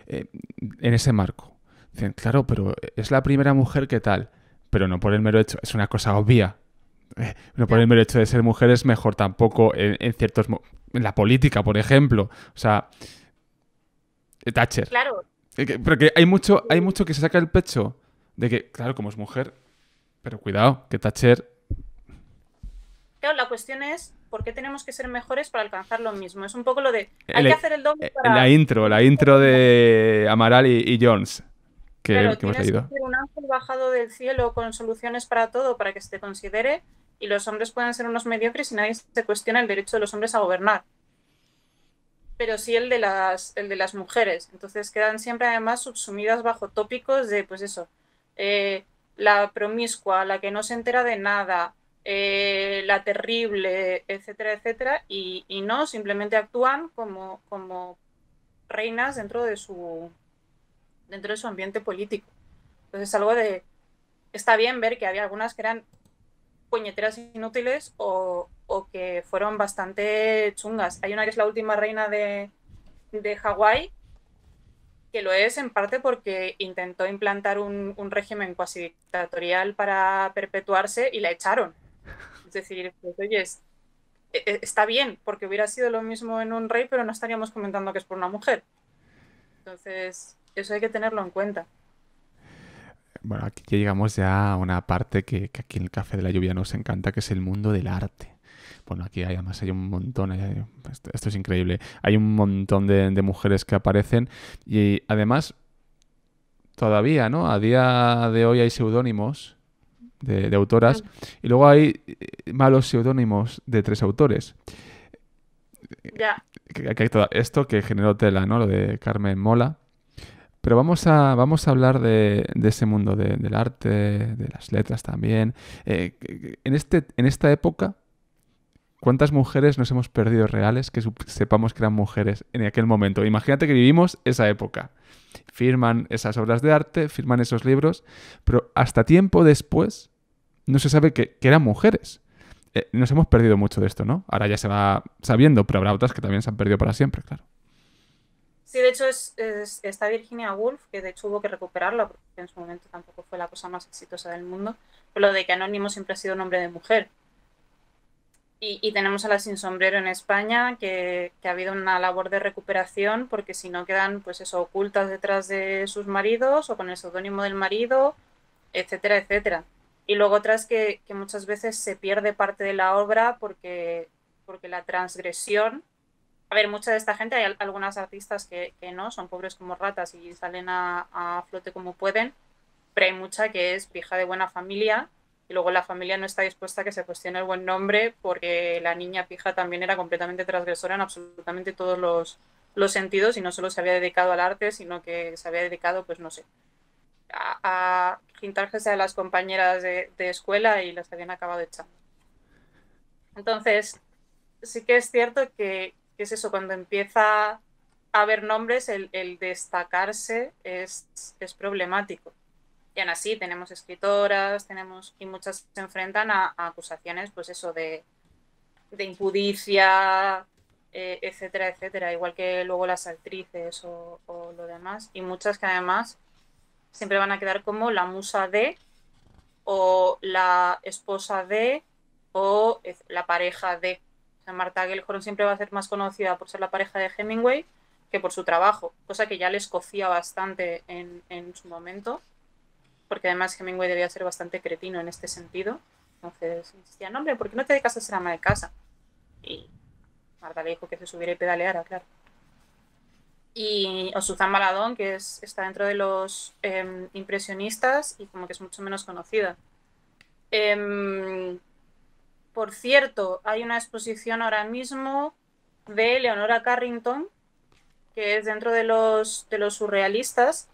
En ese marco. Dicen, claro, pero es la primera mujer que tal. Pero no por el mero hecho, es una cosa obvia. No por el mero hecho de ser mujer es mejor tampoco en ciertos... En la política, por ejemplo. O sea, Thatcher. Claro. Pero que hay mucho que se saca el pecho de que, claro, como es mujer, pero cuidado, que Thatcher... Claro, la cuestión es por qué tenemos que ser mejores para alcanzar lo mismo. Es un poco lo de hay que hacer el doble para... La intro de Amaral y Jones que claro, hemos tienes que leído. ser un ángel bajado del cielo con soluciones para todo para que se te considere y los hombres pueden ser unos mediocres y nadie se cuestiona el derecho de los hombres a gobernar. Pero sí el de las mujeres. Entonces quedan siempre además subsumidas bajo tópicos de, pues eso, la promiscua, la que no se entera de nada, la terrible, etcétera, etcétera, y no, simplemente actúan como reinas dentro de su ambiente político. Entonces es algo de... Está bien ver que había algunas que eran puñeteras inútiles o que fueron bastante chungas. Hay una que es la última reina de Hawái, que lo es en parte porque intentó implantar un régimen cuasi dictatorial para perpetuarse y la echaron. Es decir, pues, oye, está bien, porque hubiera sido lo mismo en un rey, pero no estaríamos comentando que es por una mujer. Entonces, eso hay que tenerlo en cuenta. Bueno, aquí ya llegamos ya a una parte que aquí en el Café de la Lluvia nos encanta, que es el mundo del arte. Bueno, aquí además hay un montón, esto es increíble, hay un montón de mujeres que aparecen y además todavía, ¿no? A día de hoy hay seudónimos de autoras y luego hay malos seudónimos de tres autores. Ya. Que hay todo esto que generó tela, ¿no? Lo de Carmen Mola. Pero vamos a hablar de ese mundo del arte, de las letras también. En esta época, ¿cuántas mujeres nos hemos perdido reales que sepamos que eran mujeres en aquel momento? Imagínate que vivimos esa época. Firman esas obras de arte, firman esos libros, pero hasta tiempo después no se sabe que eran mujeres. Nos hemos perdido mucho de esto, ¿no? Ahora ya se va sabiendo, pero habrá otras que también se han perdido para siempre, claro. Sí, de hecho está Virginia Woolf, que de hecho hubo que recuperarla, porque en su momento tampoco fue la cosa más exitosa del mundo, pero lo de que Anónimo siempre ha sido nombre de mujer. Y tenemos a la Sin Sombrero en España, que ha habido una labor de recuperación, porque si no quedan, pues eso, ocultas detrás de sus maridos o con el seudónimo del marido, etcétera, etcétera. Y luego otras que muchas veces se pierde parte de la obra porque la transgresión... A ver, mucha de esta gente, hay algunas artistas que no, son pobres como ratas y salen a flote como pueden, pero hay mucha que es hija de buena familia y luego la familia no está dispuesta a que se cuestione el buen nombre porque la niña pija también era completamente transgresora en absolutamente todos los sentidos y no solo se había dedicado al arte, sino que se había dedicado, pues no sé, a jintarse a las compañeras de escuela y las habían acabado echando. Entonces, sí que es cierto que es eso, cuando empieza a haber nombres, el destacarse es problemático. Y aún así tenemos escritoras, y muchas se enfrentan a acusaciones, pues eso, de impudicia, etcétera, etcétera, igual que luego las actrices o lo demás, y muchas que además siempre van a quedar como la musa de, o la esposa de, o la pareja de. O sea, Martha Gellhorn siempre va a ser más conocida por ser la pareja de Hemingway que por su trabajo, cosa que ya les cocía bastante en su momento, porque además Hemingway debía ser bastante cretino en este sentido. Entonces insistía, no, hombre, ¿por qué no te dedicas a ser ama de casa? Y Marta le dijo que se subiera y pedaleara, claro. Y o Suzanne Baladón, que está dentro de los impresionistas y como que es mucho menos conocida. Por cierto, hay una exposición ahora mismo de Leonora Carrington, que es dentro de los surrealistas.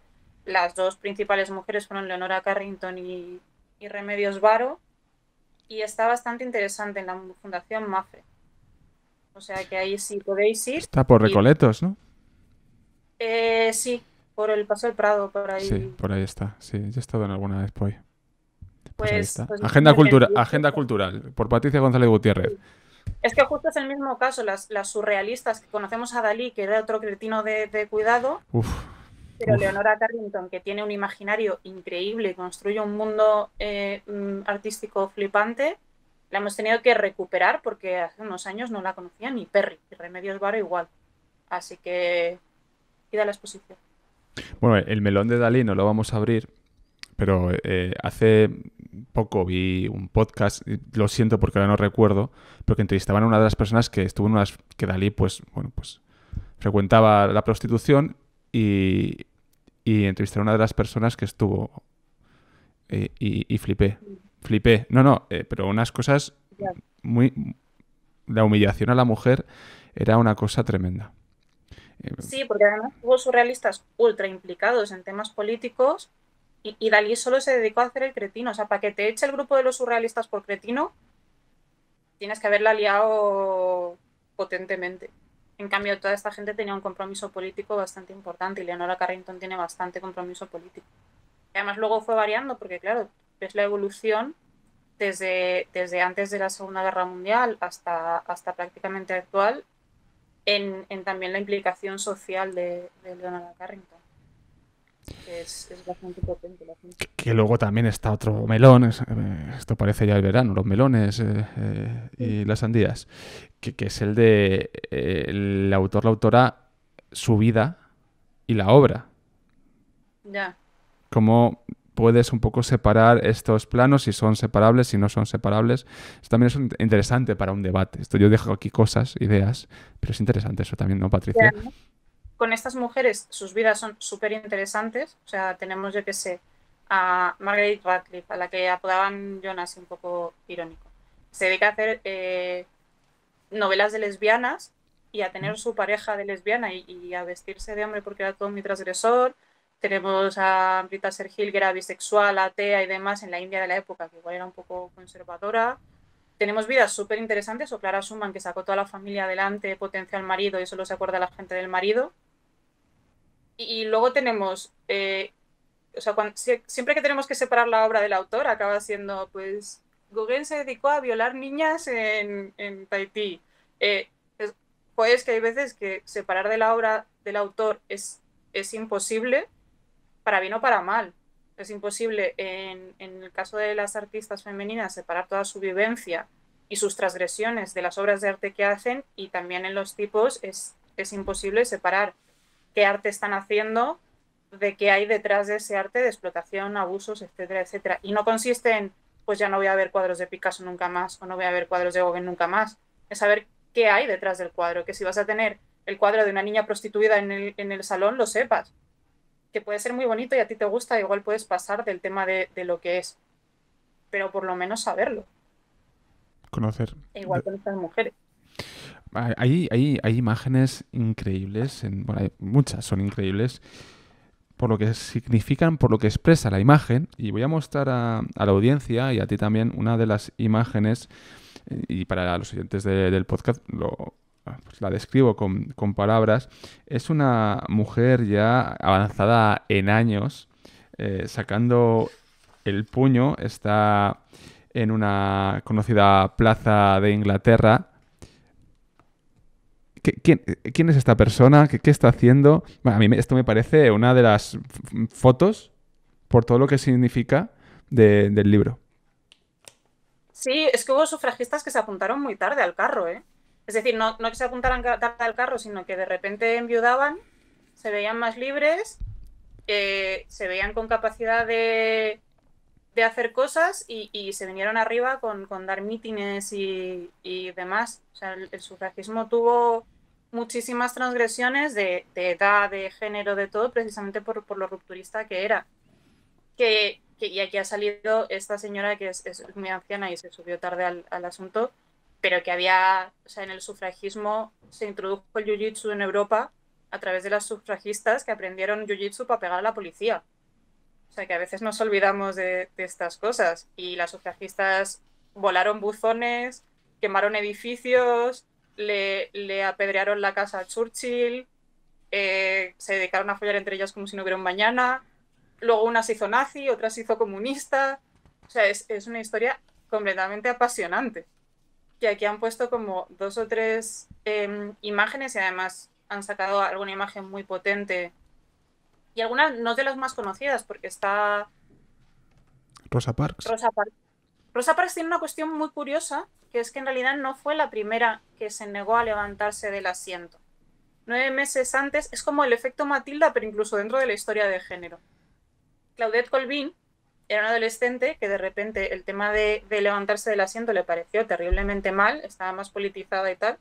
Las dos principales mujeres fueron Leonora Carrington y Remedios Varo, y está bastante interesante en la Fundación MAFRE. O sea que ahí sí podéis ir. Está por Y, Recoletos, ¿no? sí, por el Paso del Prado, por Sí, ahí. por ahí está. Sí, yo he estado en alguna vez por ahí. Pues ahí Pues, está. pues Agenda muy bien. Agenda cultural, por Patricia González Gutiérrez. Es que justo es el mismo caso, las surrealistas, que conocemos a Dalí, que era otro cretino de cuidado, Uf, pero uf. Leonora Carrington, que tiene un imaginario increíble y construye un mundo artístico flipante, la hemos tenido que recuperar porque hace unos años no la conocía ni Perry, y Remedios Varo igual. Así que ida a la exposición. Bueno, el melón de Dalí no lo vamos a abrir, pero hace poco vi un podcast, lo siento porque ahora no recuerdo, pero que entrevistaban a una de las personas que estuvo en unas que Dalí, pues, bueno, pues frecuentaba la prostitución y entrevistaron a una de las personas que estuvo y flipé. Flipé. No, no, pero unas cosas Ya. muy... La humillación a la mujer era una cosa tremenda. Sí, porque además hubo surrealistas ultra implicados en temas políticos Y Dalí solo se dedicó a hacer el cretino. O sea, para que te eche el grupo de los surrealistas por cretino, tienes que haberla liado potentemente. En cambio, toda esta gente tenía un compromiso político bastante importante y Leonora Carrington tiene bastante compromiso político. Y además luego fue variando porque, claro, ves la evolución desde antes de la Segunda Guerra Mundial hasta prácticamente actual en también la implicación social de Leonora Carrington. Es bastante potente la gente. Que luego también está otro melón, esto parece ya el verano, los melones y las sandías, que es el de el autor, la autora, su vida y la obra. Ya. Cómo puedes un poco separar estos planos, si son separables, si no son separables. Esto también es interesante para un debate. Esto yo dejo aquí cosas, ideas, pero es interesante eso también, ¿no, Patricia? Con estas mujeres, sus vidas son súper interesantes. O sea, tenemos, yo que sé, a Margaret Radcliffe, a la que apodaban Jonas, un poco irónico. Se dedica a hacer novelas de lesbianas y a tener su pareja de lesbiana y a vestirse de hombre porque era todo muy transgresor. Tenemos a Rita Sergil, que era bisexual, atea y demás en la India de la época, que igual era un poco conservadora. Tenemos vidas súper interesantes, o Clara Schumann, que sacó toda la familia adelante, potencia al marido y solo se acuerda la gente del marido. Y luego tenemos, o sea, siempre que tenemos que separar la obra del autor, acaba siendo, pues, Gauguin se dedicó a violar niñas en Tahití. Eh, pues que hay veces que separar de la obra del autor es imposible, para bien o para mal. Es imposible, en el caso de las artistas femeninas, separar toda su vivencia y sus transgresiones de las obras de arte que hacen, y también en los tipos es imposible separar qué arte están haciendo de qué hay detrás de ese arte de explotación, abusos, etcétera, etcétera. Y no consiste en, pues ya no voy a ver cuadros de Picasso nunca más o no voy a ver cuadros de Gauguin nunca más. Es saber qué hay detrás del cuadro, que si vas a tener el cuadro de una niña prostituida en el salón, lo sepas. Que puede ser muy bonito y a ti te gusta, igual puedes pasar del tema de lo que es, pero por lo menos saberlo. Conocer. E igual con estas mujeres. Hay imágenes increíbles, bueno, hay muchas son increíbles, por lo que significan, por lo que expresa la imagen. Y voy a mostrar a la audiencia y a ti también una de las imágenes, y para los oyentes del podcast pues la describo con palabras. Es una mujer ya avanzada en años, sacando el puño, está en una conocida plaza de Inglaterra. ¿Quién es esta persona? ¿Qué está haciendo? Bueno, a mí esto me parece una de las fotos por todo lo que significa del libro. Sí, es que hubo sufragistas que se apuntaron muy tarde al carro, ¿eh? Es decir, no que se apuntaran tarde al carro, sino que de repente enviudaban, se veían más libres, se veían con capacidad de hacer cosas y se vinieron arriba con dar mítines y demás. O sea, el sufragismo tuvo muchísimas transgresiones de edad, de género, de todo, precisamente por lo rupturista que era. Y aquí ha salido esta señora que es muy anciana y se subió tarde al asunto, pero que había, o sea, en el sufragismo se introdujo el jiu-jitsu en Europa a través de las sufragistas que aprendieron jiu-jitsu para pegar a la policía. O sea, que a veces nos olvidamos de estas cosas. Y las sufragistas volaron buzones, quemaron edificios, le apedrearon la casa a Churchill, se dedicaron a follar entre ellas como si no hubiera un mañana. Luego una se hizo nazi, otra se hizo comunista. O sea, es una historia completamente apasionante. Que aquí han puesto como 2 o 3 imágenes y además han sacado alguna imagen muy potente. Y algunas no de las más conocidas, porque está Rosa Parks. Rosa Parks. Rosa Parks tiene una cuestión muy curiosa, que es que en realidad no fue la primera que se negó a levantarse del asiento. 9 meses antes, es como el efecto Matilda, pero incluso dentro de la historia de género. Claudette Colvin era una adolescente que de repente el tema de levantarse del asiento le pareció terriblemente mal, estaba más politizada y tal,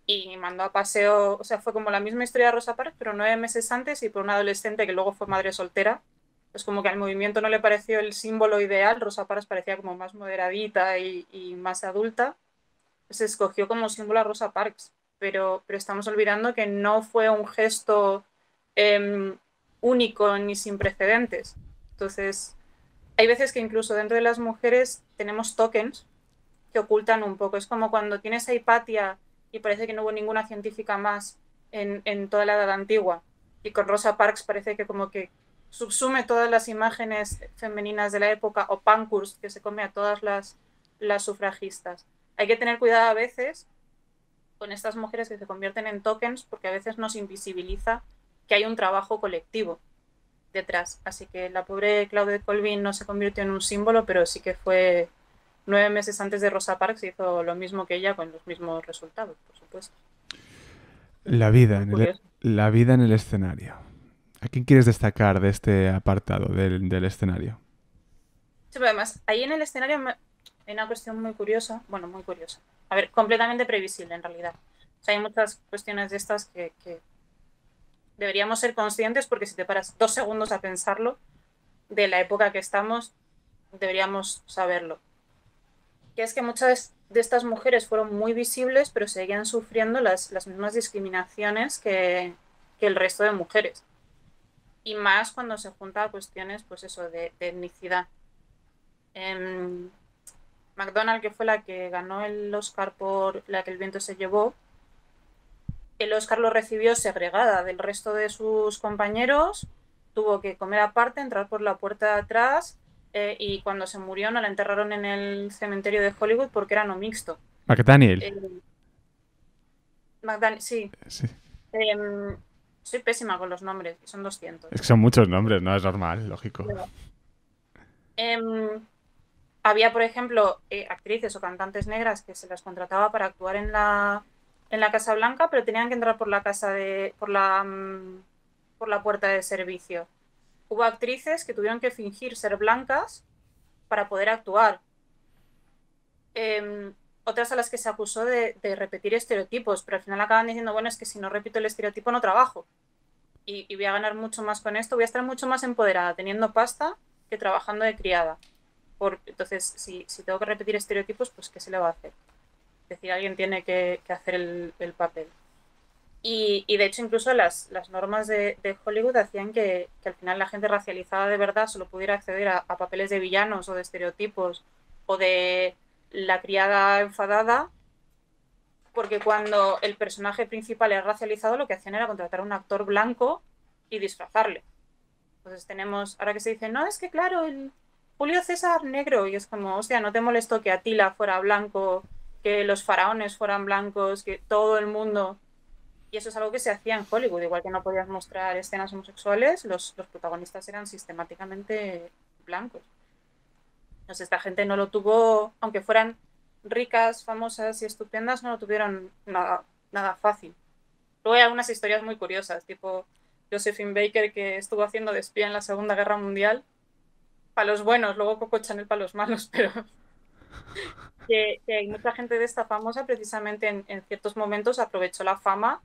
y mandó a paseo, o sea, fue como la misma historia de Rosa Parks, pero 9 meses antes y por una adolescente que luego fue madre soltera. Pues como que al movimiento no le pareció el símbolo ideal, Rosa Parks parecía como más moderadita y más adulta. Se escogió como símbolo a Rosa Parks, pero estamos olvidando que no fue un gesto único ni sin precedentes. Entonces, hay veces que incluso dentro de las mujeres tenemos tokens que ocultan un poco. Es como cuando tienes a Hipatia y parece que no hubo ninguna científica más en toda la edad antigua. Y con Rosa Parks parece que como que subsume todas las imágenes femeninas de la época, o Pankhurst, que se come a todas las sufragistas. Hay que tener cuidado a veces con estas mujeres que se convierten en tokens, porque a veces nos invisibiliza que hay un trabajo colectivo detrás. Así que la pobre Claudette Colvin no se convirtió en un símbolo, pero sí que fue 9 meses antes de Rosa Parks, hizo lo mismo que ella con los mismos resultados, por supuesto. La vida Muy en el, curioso. la vida en el escenario. ¿A quién quieres destacar de este apartado del escenario? Sí, pero además, ahí en el escenario hay una cuestión muy curiosa, bueno, muy curiosa. A ver, completamente previsible en realidad. O sea, hay muchas cuestiones de estas que deberíamos ser conscientes, porque si te paras 2 segundos a pensarlo, de la época que estamos, deberíamos saberlo. Que es que muchas de estas mujeres fueron muy visibles, pero seguían sufriendo las mismas discriminaciones que el resto de mujeres. Y más cuando se junta a cuestiones, pues eso, de etnicidad. McDonald, que fue la que ganó el Oscar por La que el viento se llevó, el Oscar lo recibió segregada del resto de sus compañeros, tuvo que comer aparte, entrar por la puerta de atrás, y cuando se murió no la enterraron en el cementerio de Hollywood porque era no mixto. McDaniel. Eh, sí. Sí. Eh, Soy pésima con los nombres, son Es 200. que son muchos nombres, ¿no? Es normal, lógico. Eh, Había, por ejemplo, actrices o cantantes negras que se las contrataba para actuar en la Casa Blanca, pero tenían que entrar por la por la puerta de servicio. Hubo actrices que tuvieron que fingir ser blancas para poder actuar. Eh, Otras a las que se acusó de repetir estereotipos, pero al final acaban diciendo, bueno, es que si no repito el estereotipo no trabajo. Y voy a ganar mucho más con esto, voy a estar mucho más empoderada teniendo pasta que trabajando de criada. Entonces, si tengo que repetir estereotipos, pues ¿qué se le va a hacer? Es decir, alguien tiene que hacer el papel. Y de hecho, incluso las normas de Hollywood hacían que al final la gente racializada de verdad solo pudiera acceder a papeles de villanos o de estereotipos o de la criada enfadada, porque cuando el personaje principal es racializado, lo que hacían era contratar a un actor blanco y disfrazarle. Entonces tenemos, ahora que se dice, no, es que claro, el Julio César negro, y es como, hostia, ¿no te molestó que Atila fuera blanco, que los faraones fueran blancos, que todo el mundo? Y eso es algo que se hacía en Hollywood, igual que no podías mostrar escenas homosexuales, los protagonistas eran sistemáticamente blancos. Entonces esta gente no lo tuvo, aunque fueran ricas, famosas y estupendas, no lo tuvieron nada fácil. Luego hay algunas historias muy curiosas, tipo Josephine Baker, que estuvo haciendo de espía en la Segunda Guerra Mundial, para los buenos, luego Coco Chanel para los malos, pero que hay mucha gente de esta famosa precisamente en ciertos momentos aprovechó la fama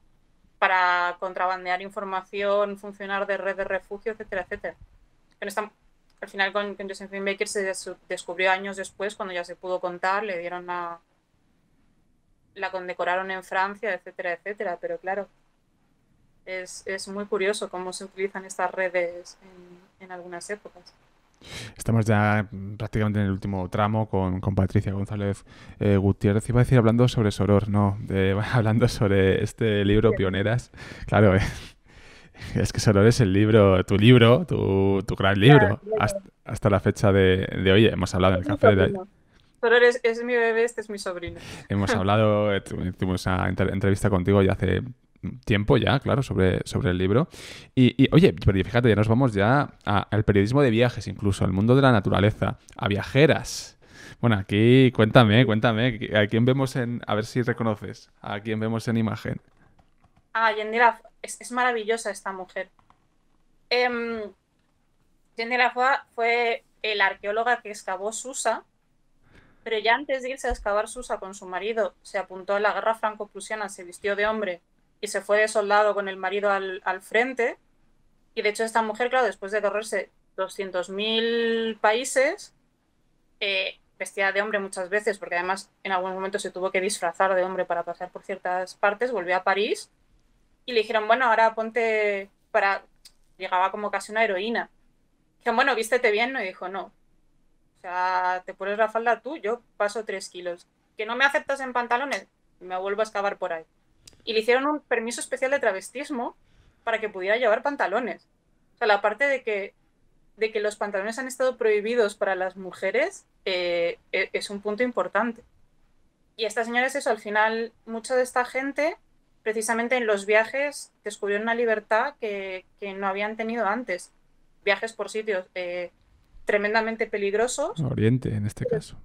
para contrabandear información, funcionar de red de refugio, etcétera, etcétera. Al final con Josephine Baker se descubrió años después, cuando ya se pudo contar, le dieron la condecoraron en Francia, etcétera, etcétera, pero claro, es muy curioso cómo se utilizan estas redes en algunas épocas. Estamos ya prácticamente en el último tramo con Patricia González Gutiérrez. Iba a decir hablando sobre Soror, no, hablando sobre este libro, Pioneras. Claro, es que Soror es el libro, tu gran Claro, libro, hasta la fecha de hoy. Hemos hablado en el es mi café, sobrino. Solo es mi bebé, este es mi sobrino. hemos hablado, tuvimos una entrevista contigo ya hace tiempo ya, claro, sobre el libro. Oye, pero fíjate, ya nos vamos ya al periodismo de viajes, incluso al mundo de la naturaleza, a viajeras. Bueno, aquí cuéntame, ¿a quién vemos a ver si reconoces, a quién vemos en imagen? Yendira, es maravillosa esta mujer. Yendira fue el arqueóloga que excavó Susa, pero ya antes de irse a excavar Susa con su marido, se apuntó a la guerra franco-prusiana, se vistió de hombre y se fue de soldado con el marido al frente. Y de hecho esta mujer, claro, después de correrse 200.000 países, vestida de hombre muchas veces, porque además en algún momento se tuvo que disfrazar de hombre para pasar por ciertas partes, volvió a París y le dijeron, bueno, ahora ponte para... Llegaba como casi una heroína, Dije, bueno, vístete bien, ¿no? Y dijo, no. O sea, te pones la falda tú, yo paso 3 kilos. Que no me aceptas en pantalones, me vuelvo a excavar por ahí. Y le hicieron un permiso especial de travestismo para que pudiera llevar pantalones. O sea, la parte de que los pantalones han estado prohibidos para las mujeres es un punto importante. Y esta señora es eso, al final, mucha de esta gente, precisamente en los viajes, descubrió una libertad que no habían tenido antes. Viajes por sitios tremendamente peligrosos, Oriente, en este caso.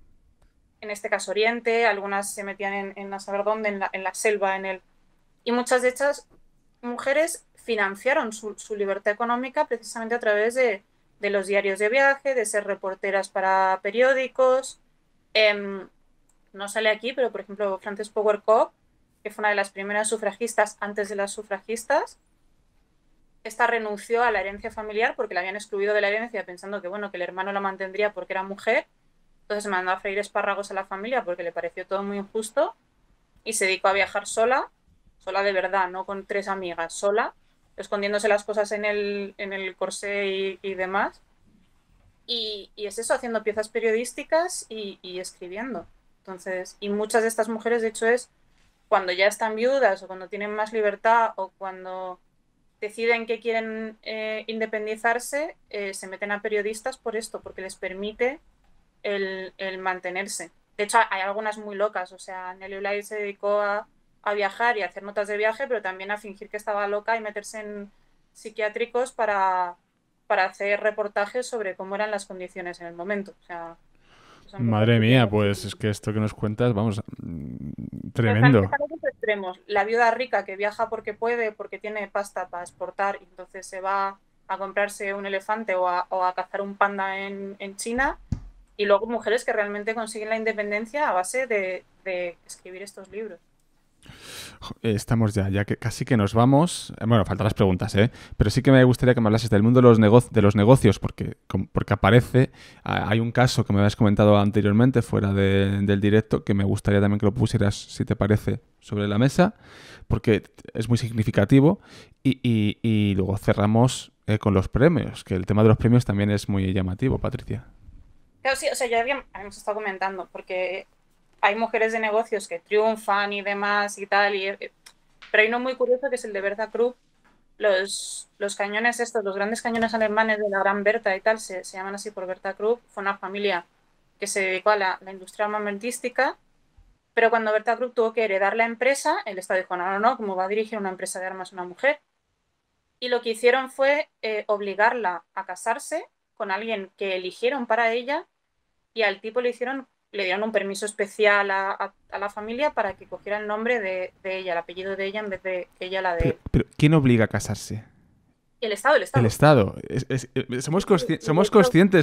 en este caso Oriente, algunas se metían en la saber dónde, en la selva, y muchas de estas mujeres financiaron su libertad económica precisamente a través de los diarios de viaje, de ser reporteras para periódicos. Eh, no sale aquí, pero por ejemplo, Frances Power Cobbe, que fue una de las primeras sufragistas antes de las sufragistas, esta renunció a la herencia familiar porque la habían excluido de la herencia pensando que, bueno, que el hermano la mantendría porque era mujer. Entonces se mandó a freír espárragos a la familia porque le pareció todo muy injusto y se dedicó a viajar sola, sola de verdad, no con 3 amigas, sola, escondiéndose las cosas en el corsé y demás. Y es eso, haciendo piezas periodísticas y escribiendo. Entonces, y muchas de estas mujeres, de hecho, es cuando ya están viudas o cuando tienen más libertad o cuando deciden que quieren independizarse, se meten a periodistas por esto, porque les permite el mantenerse. De hecho, hay algunas muy locas, o sea, Nelly Bly se dedicó a viajar y a hacer notas de viaje, pero también a fingir que estaba loca y meterse en psiquiátricos para hacer reportajes sobre cómo eran las condiciones en el momento. O sea, esa mujer Madre sufrió mía, pues muchísimo. es que esto que nos cuentas, vamos, Están tremendo. los dos extremos. La viuda rica que viaja porque puede, porque tiene pasta para exportar, y entonces se va a comprarse un elefante o a cazar un panda en China. Y luego mujeres que realmente consiguen la independencia a base de escribir estos libros. Estamos ya que casi que nos vamos. Bueno, faltan las preguntas, ¿eh? Pero sí que me gustaría que me hablases del mundo de los negocios, porque aparece. Hay un caso que me habías comentado anteriormente, fuera del directo, que me gustaría también que lo pusieras, si te parece, sobre la mesa, porque es muy significativo. Y luego cerramos con los premios, que el tema de los premios también es muy llamativo, Patricia. Claro, sí, o sea, ya habíamos estado comentando, porque hay mujeres de negocios que triunfan y demás y tal, pero hay uno muy curioso que es el de Berta Krupp. Los cañones estos, los grandes cañones alemanes de la Gran Berta y tal, se llaman así por Berta Krupp. Fue una familia que se dedicó a la industria armamentística, pero cuando Berta Krupp tuvo que heredar la empresa, el Estado dijo, no, no, no, ¿cómo va a dirigir una empresa de armas una mujer? Y lo que hicieron fue obligarla a casarse con alguien que eligieron para ella, y al tipo le dieron un permiso especial a la familia para que cogiera el nombre de ella, el apellido de ella en vez de ella la de él. Pero ¿quién obliga a casarse? El Estado, el El Estado. Estado. Y de hecho,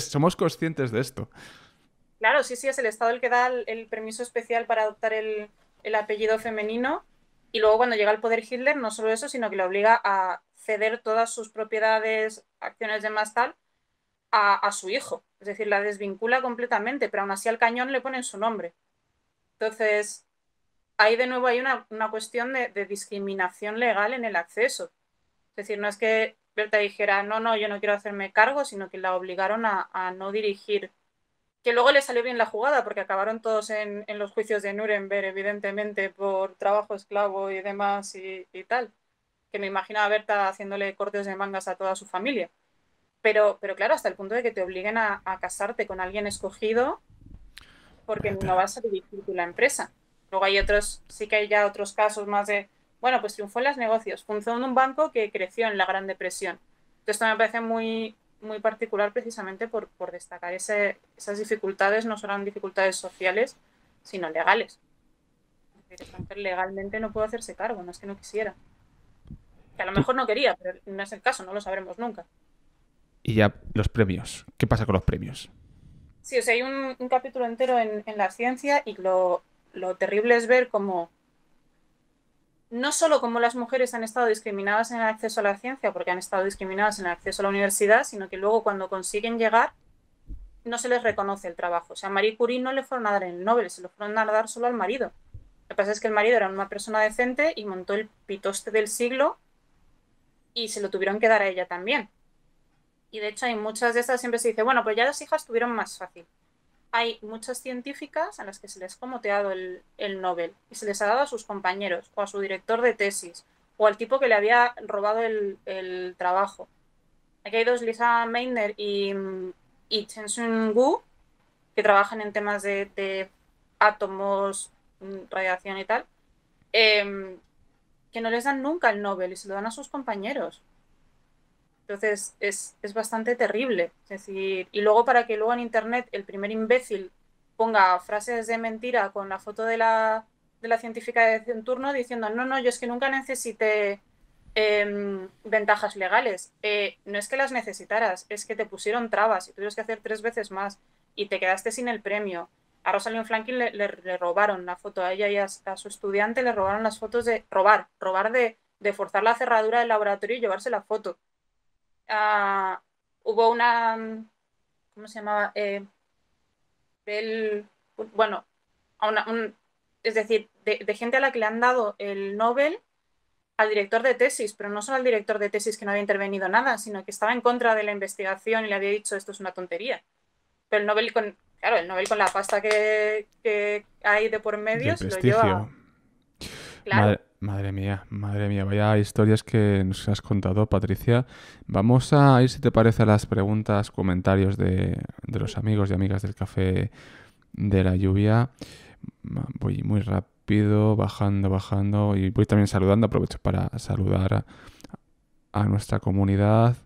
Somos conscientes de esto. claro, sí, sí, es el Estado el que da el permiso especial para adoptar el apellido femenino, y luego cuando llega al poder Hitler, no solo eso, sino que le obliga a ceder todas sus propiedades, acciones de más tal, a su hijo. Es decir, la desvincula completamente, pero aún así al cañón le ponen su nombre. Entonces, ahí de nuevo hay una cuestión de discriminación legal en el acceso. Es decir, no es que Berta dijera, no, no, yo no quiero hacerme cargo, sino que la obligaron a no dirigir. Que luego le salió bien la jugada, porque acabaron todos en los juicios de Nuremberg, evidentemente, por trabajo esclavo y demás y tal. Que me imagino a Berta haciéndole cortes de mangas a toda su familia. Pero claro, hasta el punto de que te obliguen a casarte con alguien escogido porque Vaya no tela. vas a dirigir tú la empresa. Luego hay otros, sí que hay ya otros casos más de, bueno, pues triunfó en los negocios, funcionó en un banco que creció en la Gran Depresión. Entonces, esto me parece muy, muy particular precisamente por destacar esas dificultades, no solo dificultades sociales, sino legales. Es decir, esta mujer legalmente no puede hacerse cargo, no es que no quisiera. Que a lo Tú- mejor no quería, pero no es el caso, no lo sabremos nunca. Y ya los premios. ¿Qué pasa con los premios? Sí, o sea, hay un capítulo entero en la ciencia, y lo terrible es ver cómo no solo cómo las mujeres han estado discriminadas en el acceso a la ciencia, porque han estado discriminadas en el acceso a la universidad, sino que luego cuando consiguen llegar no se les reconoce el trabajo. O sea, a Marie Curie no le fueron a dar el Nobel, se lo fueron a dar solo al marido. Lo que pasa es que el marido era una persona decente y montó el pitoste del siglo, y se lo tuvieron que dar a ella también. Y de hecho hay muchas de estas, siempre se dice, bueno, pues ya las hijas tuvieron más fácil. Hay muchas científicas a las que se les ha comoteado el Nobel y se les ha dado a sus compañeros o a su director de tesis o al tipo que le había robado el trabajo. Aquí hay dos, Lisa Meitner y Chen Wu, que trabajan en temas de átomos, radiación y tal, eh, que no les dan nunca el Nobel y se lo dan a sus compañeros. Entonces es bastante terrible. Es decir, y luego para que luego en internet el primer imbécil ponga frases de mentira con la foto de la científica de turno diciendo, no, no, yo es que nunca necesité ventajas legales. No es que las necesitaras, es que te pusieron trabas y tuvieron que hacer 3 veces más y te quedaste sin el premio. A Rosalind Franklin le robaron la foto, a ella y a su estudiante le robaron las fotos de robar de forzar la cerradura del laboratorio y llevarse la foto. Uh, hubo una, ¿cómo se llamaba? El, bueno, es decir, de gente a la que le han dado el Nobel al director de tesis, pero no solo al director de tesis que no había intervenido nada, sino que estaba en contra de la investigación y le había dicho esto es una tontería. Pero el Nobel claro, el Nobel con la pasta que hay de por De medio se lo lleva. prestigio. Claro. Madre mía, vaya historias que nos has contado, Patricia. Vamos a ir, si te parece, a las preguntas, comentarios de los amigos y amigas del Café de la Lluvia. Voy muy rápido, bajando y voy también saludando. Aprovecho para saludar a nuestra comunidad.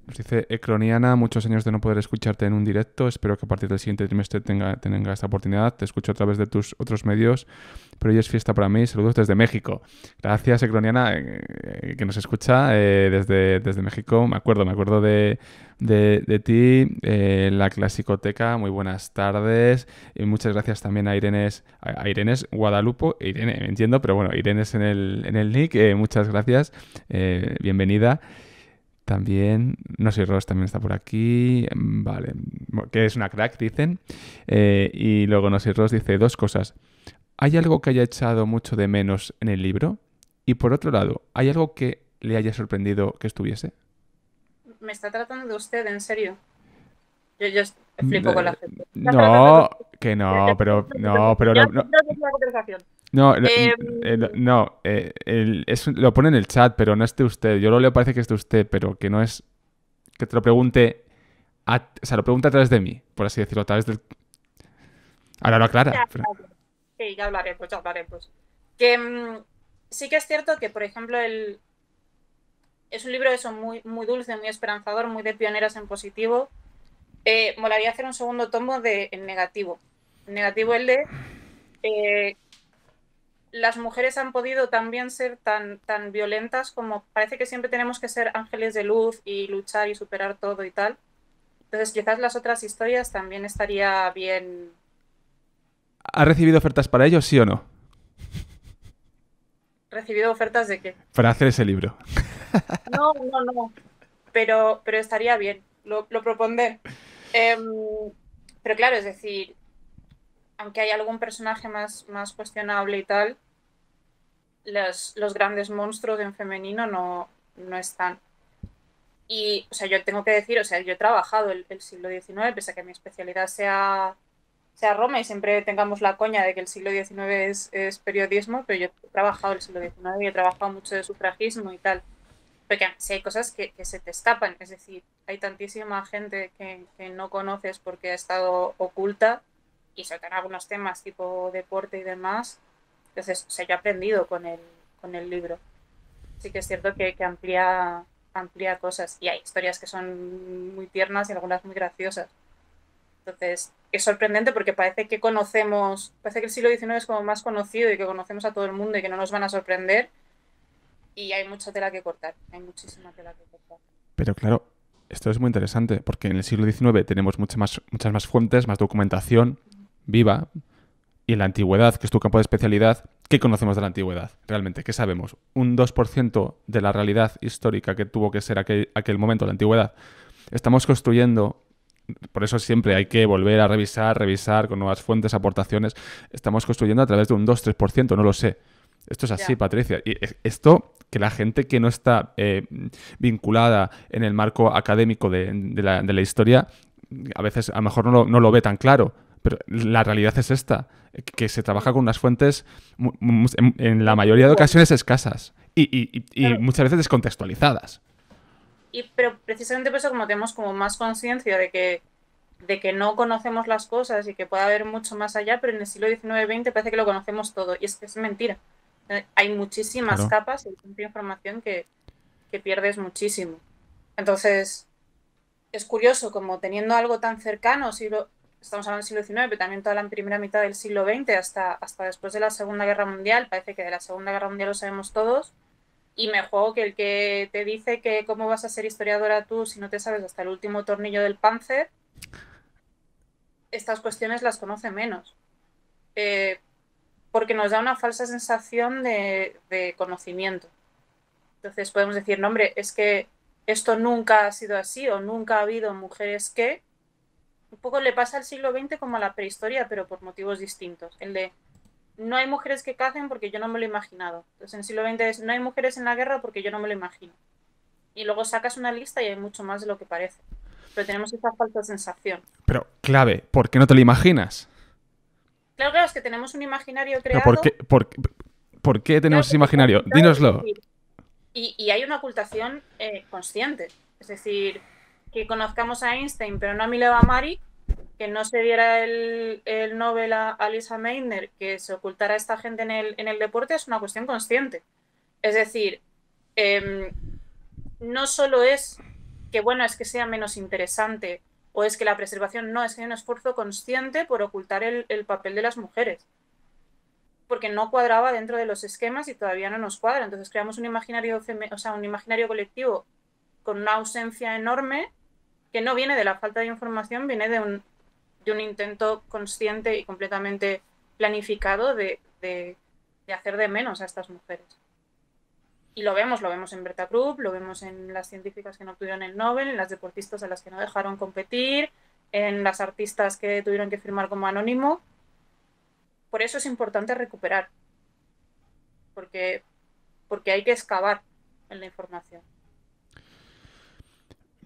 Nos dice Ecroniana, muchos años de no poder escucharte en un directo. Espero que a partir del siguiente trimestre tenga esta oportunidad. Te escucho a través de tus otros medios, pero hoy es fiesta para mí. Saludos desde México. Gracias, Ecroniana, que nos escucha desde México. Me acuerdo de ti, la Clasicoteca. Muy buenas tardes. Y muchas gracias también a Irenes Guadalupe. Irene, entiendo, pero bueno, Irenes en el nick. Muchas gracias. Bienvenida. También, no sé, Ross también está por aquí. Vale, que es una crack, dicen. Y luego, no sé, Ross dice dos cosas. ¿Hay algo que haya echado mucho de menos en el libro? Y por otro lado, ¿hay algo que le haya sorprendido que estuviese? Me está tratando de usted, en serio. Yo flipo con la gente. No, que no, pero no, pero Ya no, creo no, que es una conversación. no, Eh, no, lo pone en el chat, pero no es de usted. Yo lo leo, parece que es de usted, pero que no es que te lo pregunte, o sea, lo pregunta a través de mí, por así decirlo, a través del... Ahora lo aclara. ya, sí, ya hablaremos, ya hablaremos. Que sí que es cierto que, por ejemplo, es un libro eso muy, muy dulce, muy esperanzador, muy de pioneras en positivo. Molaría hacer un segundo tomo en negativo. En negativo el de las mujeres han podido también ser tan violentas como parece que siempre tenemos que ser ángeles de luz y luchar y superar todo y tal. Entonces quizás las otras historias también estaría bien. ¿Ha recibido ofertas para ello, sí o no? ¿Recibido ofertas de qué? Para hacer ese libro. No, no, no. Pero estaría bien. Lo propondré. Eh, pero claro, es decir, aunque hay algún personaje más cuestionable y tal, los grandes monstruos en femenino no están. Y, o sea, yo tengo que decir, o sea, yo he trabajado el siglo XIX, pese a que mi especialidad sea Roma y siempre tengamos la coña de que el siglo XIX es periodismo, pero yo he trabajado el siglo XIX y he trabajado mucho de sufragismo y tal. Porque si hay cosas que se te escapan, es decir, hay tantísima gente que no conoces porque ha estado oculta y sobre todo en algunos temas tipo deporte y demás. Entonces, o sea, yo he aprendido con el libro. Sí que es cierto que amplía cosas y hay historias que son muy tiernas y algunas muy graciosas. Entonces, es sorprendente porque parece que el siglo XIX es como más conocido y que conocemos a todo el mundo y que no nos van a sorprender y hay mucha tela que cortar, hay muchísima tela que cortar. Pero claro, esto es muy interesante porque en el siglo XIX tenemos muchas más fuentes, más documentación viva. Y en la antigüedad, que es tu campo de especialidad, ¿qué conocemos de la antigüedad? Realmente, ¿qué sabemos? Un 2% de la realidad histórica que tuvo que ser aquel momento, la antigüedad. Estamos construyendo, por eso siempre hay que volver a revisar con nuevas fuentes, aportaciones. Estamos construyendo a través de un 2-3%, no lo sé. Esto es así, Ya. Patricia. Y esto que la gente que no está vinculada en el marco académico de la historia, a veces a lo mejor no lo ve tan claro. Pero la realidad es esta, que se trabaja con unas fuentes en la mayoría de ocasiones escasas y Claro, muchas veces descontextualizadas. pero precisamente por eso como tenemos como más conciencia de que no conocemos las cosas y que puede haber mucho más allá, pero en el siglo XIX-XX parece que lo conocemos todo y es que es mentira. Hay muchísimas Claro. capas y tanta información que pierdes muchísimo. Entonces, es curioso como teniendo algo tan cercano, estamos hablando del siglo XIX, pero también toda la primera mitad del siglo XX hasta después de la Segunda Guerra Mundial, parece que de la Segunda Guerra Mundial lo sabemos todos, y me juego que el que te dice que cómo vas a ser historiadora tú si no te sabes hasta el último tornillo del Panzer, estas cuestiones las conoce menos. Eh, porque nos da una falsa sensación de conocimiento. Entonces podemos decir, no, hombre, es que esto nunca ha sido así o nunca ha habido mujeres que... Un poco le pasa al siglo XX como a la prehistoria, pero por motivos distintos. El de no hay mujeres que cacen porque yo no me lo he imaginado. Entonces en el siglo XX es no hay mujeres en la guerra porque yo no me lo imagino. Y luego sacas una lista y hay mucho más de lo que parece. Pero tenemos esa falsa sensación. Pero clave, ¿por qué no te lo imaginas? Claro, claro, es que tenemos un imaginario Pero creado. por qué Claro tenemos ese que está imaginario? ocultado, es Dínoslo. decir, y hay una ocultación consciente. Es decir, que conozcamos a Einstein, pero no a Mileva Maric, que no se diera el Nobel a Lisa Meitner, que se ocultara a esta gente en el deporte, es una cuestión consciente. Es decir, eh, no solo es que, bueno, es que sea menos interesante o es que la preservación, no, es que hay un esfuerzo consciente por ocultar el papel de las mujeres, porque no cuadraba dentro de los esquemas y todavía no nos cuadra. Entonces creamos un imaginario, o sea, un imaginario colectivo con una ausencia enorme que no viene de la falta de información, viene de un intento consciente y completamente planificado de hacer de menos a estas mujeres. Y lo vemos en Berta Krupp, lo vemos en las científicas que no obtuvieron el Nobel, en las deportistas a las que no dejaron competir, en las artistas que tuvieron que firmar como anónimo. Por eso es importante recuperar, porque, porque hay que excavar en la información.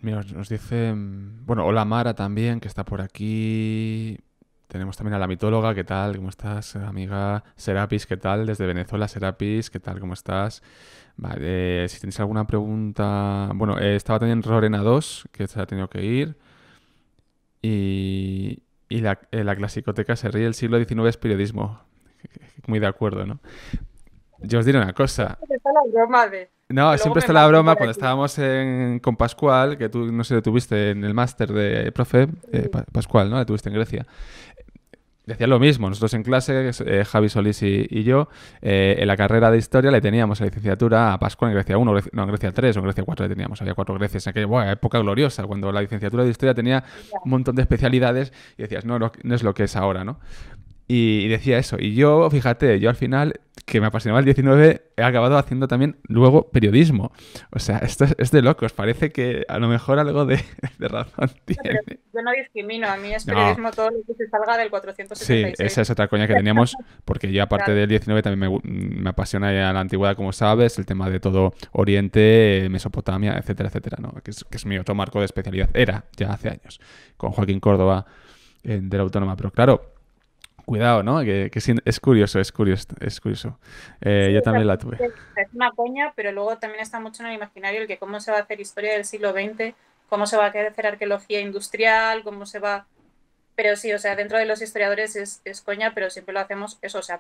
Mira, nos dice, bueno, hola Mara también, que está por aquí. Tenemos también a la mitóloga, ¿qué tal? ¿Cómo estás, amiga? Serapis, ¿qué tal? Desde Venezuela, Serapis, ¿qué tal? ¿Cómo estás? Vale, si tenéis alguna pregunta... Bueno, estaba también Rorena 2, que se ha tenido que ir. Y la clasicoteca se ríe, el siglo XIX es periodismo. Muy de acuerdo, ¿no? Yo os diré una cosa. Siempre está la broma No, que luego siempre me está la matan broma por cuando aquí. estábamos con Pascual, que tú, no sé, lo tuviste en el máster de profe, Pascual, ¿no? Lo tuviste en Grecia. Decía lo mismo, nosotros en clase, Javi Solís y yo, en la carrera de historia le teníamos la licenciatura a Pascual en Grecia 1, no, en Grecia 3 o en Grecia 4 le teníamos, había 4 Grecias en aquella época gloriosa, cuando la licenciatura de historia tenía Ya, un montón de especialidades y decías, no, no es lo que es ahora, ¿no? Y decía eso. Y yo, fíjate, yo al final, que me apasionaba el 19, he acabado haciendo también luego periodismo. O sea, esto es de locos. Parece que a lo mejor algo de razón pero tiene. yo no discrimino, a mí es No, periodismo todo lo que se salga del sí, 476. esa es otra coña que teníamos, porque yo aparte Claro, del 19 también me apasiona ya la antigüedad, como sabes, el tema de todo Oriente, Mesopotamia, etcétera, etcétera, ¿no? Que es mi otro marco de especialidad. Era ya hace años, con Joaquín Córdoba de la Autónoma. Pero claro, cuidado, ¿no? Que sí, es curioso, es curioso, es curioso. sí, Yo o sea, también la tuve. es una coña, pero luego también está mucho en el imaginario el que cómo se va a hacer historia del siglo XX, cómo se va a hacer arqueología industrial, cómo se va... Pero sí, o sea, dentro de los historiadores es coña, pero siempre lo hacemos eso, o sea,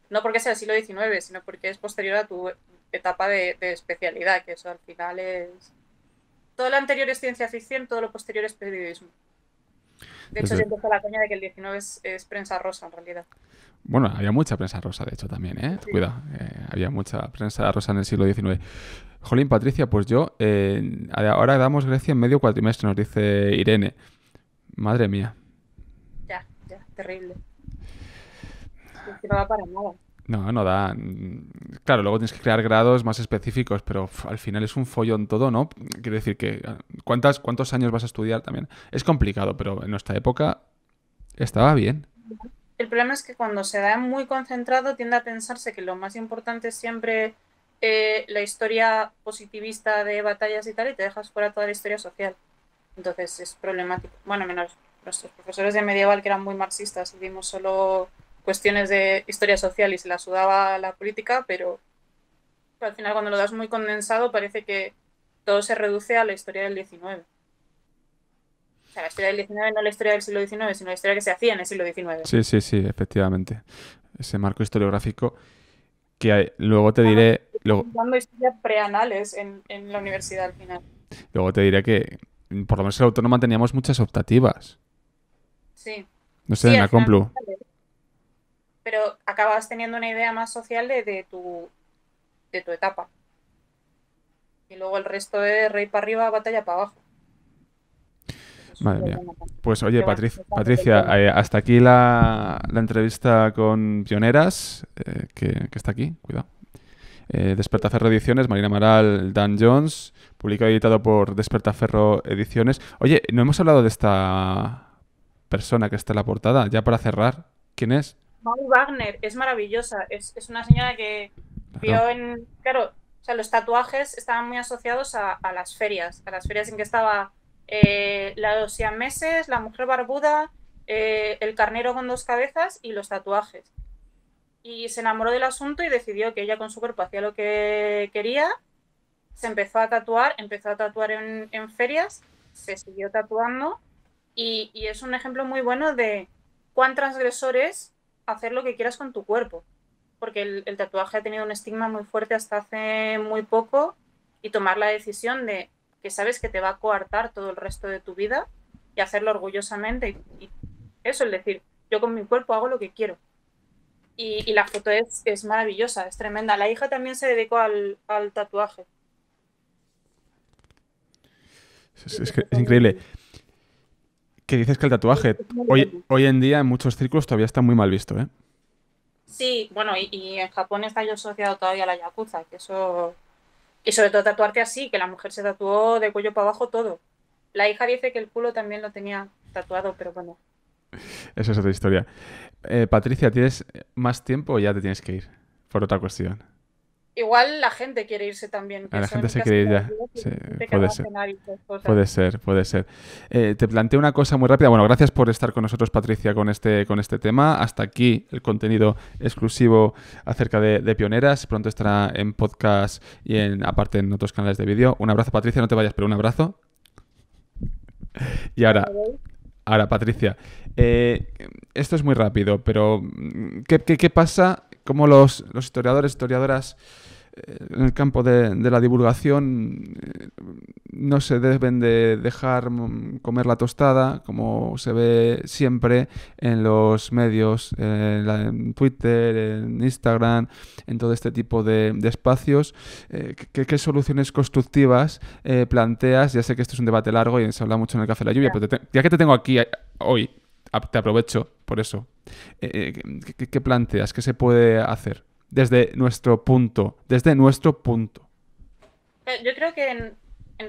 no porque sea el siglo XIX, sino porque es posterior a tu etapa de especialidad, que eso al final es... Todo lo anterior es ciencia ficción, todo lo posterior es periodismo. De hecho, Desde- siempre está la coña de que el XIX es prensa rosa, en realidad. Bueno, había mucha prensa rosa, de hecho, también, ¿eh? Sí. Cuidado, había mucha prensa rosa en el siglo XIX. Jolín, Patricia, pues yo, ahora damos Grecia en medio cuatrimestre, nos dice Irene. Madre mía. Ya, ya, terrible. Es que no va para nada. No, no da. Claro, luego tienes que crear grados más específicos, pero al final es un follón todo, ¿no? Quiero decir que cuántos años vas a estudiar también. Es complicado, pero en nuestra época estaba bien. el problema es que cuando se da muy concentrado tiende a pensarse que lo más importante es siempre la historia positivista de batallas y tal, y te dejas fuera toda la historia social. Entonces es problemático. Bueno, menos nuestros profesores de medieval que eran muy marxistas y vimos solo cuestiones de historia social y se la sudaba la política, pero al final cuando lo das muy condensado parece que todo se reduce a la historia del XIX. O sea, la historia del XIX no la historia del siglo XIX, sino la historia que se hacía en el siglo XIX. Sí, sí, sí, efectivamente. Ese marco historiográfico luego te Estamos diré, dando historias preanales en la universidad al final. luego te diré que por lo menos en la autónoma teníamos muchas optativas. Sí, No sé, sí, en la al final, Complu. pero acabas teniendo una idea más social de tu etapa. Y luego el resto es rey para arriba, batalla para abajo. Eso es un Madre mía. problema también. Pues oye, Pero bueno, estamos del Patricia, tema. hasta aquí la entrevista con Pioneras, que está aquí, cuidado. Despertaferro Ediciones, Marina Amaral, Dan Jones, publicado y editado por Despertaferro Ediciones. Oye, no hemos hablado de esta persona que está en la portada, ya para cerrar. ¿Quién es? Maud Wagner es maravillosa. Es una señora que Claro. vio en. Claro, o sea, los tatuajes estaban muy asociados a las ferias en que estaba los siameses, la mujer barbuda, el carnero con dos cabezas y los tatuajes. Y se enamoró del asunto y decidió que ella con su cuerpo hacía lo que quería. Se empezó a tatuar en ferias, se siguió tatuando y es un ejemplo muy bueno de cuán transgresor es hacer lo que quieras con tu cuerpo. Porque el tatuaje ha tenido un estigma muy fuerte hasta hace muy poco y tomar la decisión de que sabes que te va a coartar todo el resto de tu vida y hacerlo orgullosamente. Y eso, es decir, yo con mi cuerpo hago lo que quiero. Y la foto es maravillosa, es tremenda. La hija también se dedicó al tatuaje. Es increíble. Que dices que el tatuaje Es muy hoy, bueno. hoy en día en muchos círculos todavía está muy mal visto, ¿eh? Sí, bueno, y en Japón está yo asociado todavía a la yakuza, que eso. Y sobre todo tatuarte así, que la mujer se tatuó de cuello para abajo todo. La hija dice que el culo también lo tenía tatuado, pero bueno. Esa es otra historia. Patricia, ¿tienes más tiempo o ya te tienes que ir? Por otra cuestión. Igual la gente quiere irse también, que La eso gente en se casa quiere ir de ya. Dios, y Sí, la gente que puede va a ser. cenar y esas cosas. Puede ser, puede ser. Te planteo una cosa muy rápida. Bueno, gracias por estar con nosotros, Patricia, con este tema. Hasta aquí el contenido exclusivo acerca de Pioneras. Pronto estará en podcast y aparte en otros canales de vídeo. Un abrazo, Patricia. No te vayas, pero un abrazo. Y Ya ahora, me voy. ahora Patricia, eh, esto es muy rápido, pero ¿qué pasa? ¿Cómo los historiadores, historiadoras en el campo de la divulgación no se deben de dejar comer la tostada, como se ve siempre en los medios, en Twitter, en Instagram, en todo este tipo de espacios? ¿Qué soluciones constructivas planteas? Ya sé que esto es un debate largo y se habla mucho en el Café de la Lluvia, Ya. pero ya que te tengo aquí hoy, te aprovecho por eso. ¿Qué planteas? ¿Qué se puede hacer? Desde nuestro punto, desde nuestro punto. Yo creo que en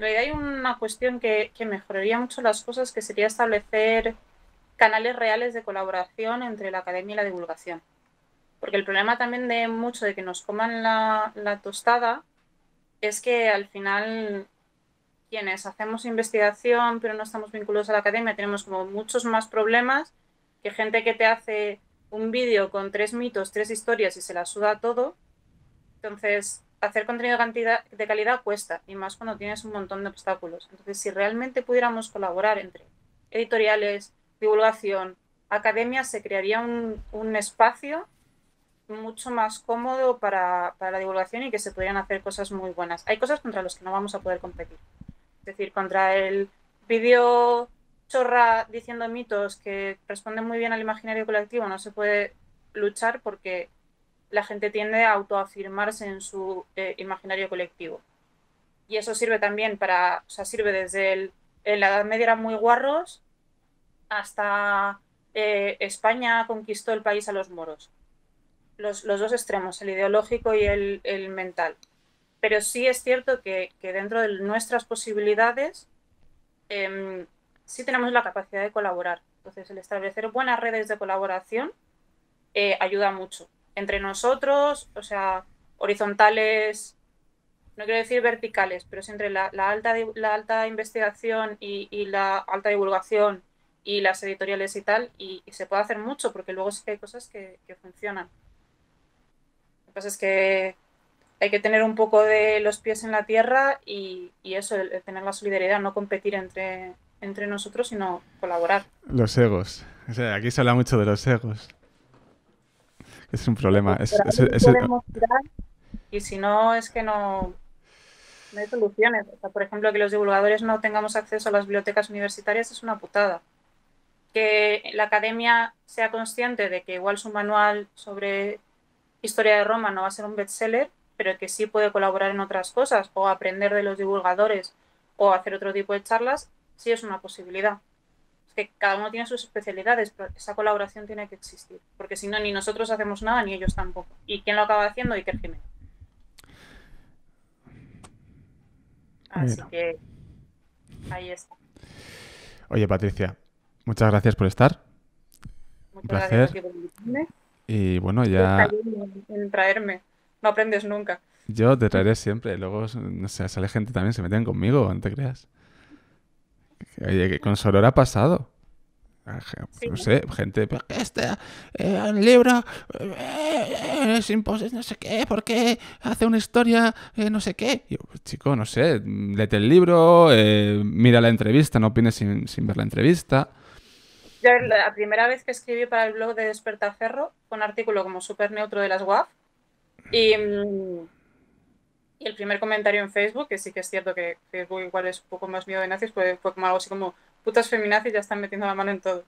realidad hay una cuestión que mejoraría mucho las cosas, que sería establecer canales reales de colaboración entre la academia y la divulgación. Porque el problema también de mucho de que nos coman la tostada es que al final quienes hacemos investigación pero no estamos vinculados a la academia tenemos como muchos más problemas que gente que te hace un vídeo con 3 mitos, 3 historias y se la suda todo. Entonces, hacer contenido de calidad cuesta, y más cuando tienes un montón de obstáculos. Entonces, si realmente pudiéramos colaborar entre editoriales, divulgación, academia, se crearía un espacio mucho más cómodo para la divulgación y que se pudieran hacer cosas muy buenas. Hay cosas contra las que no vamos a poder competir. Es decir, contra el vídeo chorra diciendo mitos que responden muy bien al imaginario colectivo no se puede luchar porque la gente tiende a autoafirmarse en su imaginario colectivo. Y eso sirve también o sea, sirve desde en la Edad Media eran muy guarros hasta España conquistó el país a los moros. Los dos extremos, el ideológico y el mental. Pero sí es cierto que dentro de nuestras posibilidades sí tenemos la capacidad de colaborar. Entonces, el establecer buenas redes de colaboración ayuda mucho. Entre nosotros, o sea, horizontales, no quiero decir verticales, pero es entre la alta investigación y la alta divulgación y las editoriales y tal, y se puede hacer mucho, porque luego sí que hay cosas que funcionan. Lo que pasa es que hay que tener un poco de los pies en la tierra y eso, el tener la solidaridad, no competir entre nosotros, sino colaborar. Los egos. O sea, aquí se habla mucho de los egos. Es un problema. Por ahí podemos tirar y si no, es que no hay soluciones. O sea, por ejemplo, que los divulgadores no tengamos acceso a las bibliotecas universitarias es una putada. Que la academia sea consciente de que igual su manual sobre historia de Roma no va a ser un bestseller, pero que sí puede colaborar en otras cosas o aprender de los divulgadores o hacer otro tipo de charlas, sí es una posibilidad. Es que cada uno tiene sus especialidades, pero esa colaboración tiene que existir, porque si no, ni nosotros hacemos nada, ni ellos tampoco. ¿Y quién lo acaba haciendo? Iker Jiménez. Así Bueno. que ahí está. Oye, Patricia, muchas gracias por estar. Un Muchas gracias a placer. ti por invitarme. Y bueno, Está ya bien en traerme. No aprendes nunca. yo te traeré siempre. Luego, no sé, sale gente también, se meten conmigo, no te creas. Oye, que con Soror ha pasado. Sí, No sé, gente, "Pero que el libro es imposible, no sé qué, ¿por qué hace una historia, no sé qué? Y yo, pues, chico, no sé, léete el libro, mira la entrevista, no opines sin ver la entrevista. yo la primera vez que escribí para el blog de Despertaferro fue un artículo como súper neutro de las WAF y, y el primer comentario en Facebook, que sí que es cierto que Facebook igual es un poco más miedo de nazis, fue como algo así como putas feminazis ya están metiendo la mano en todo.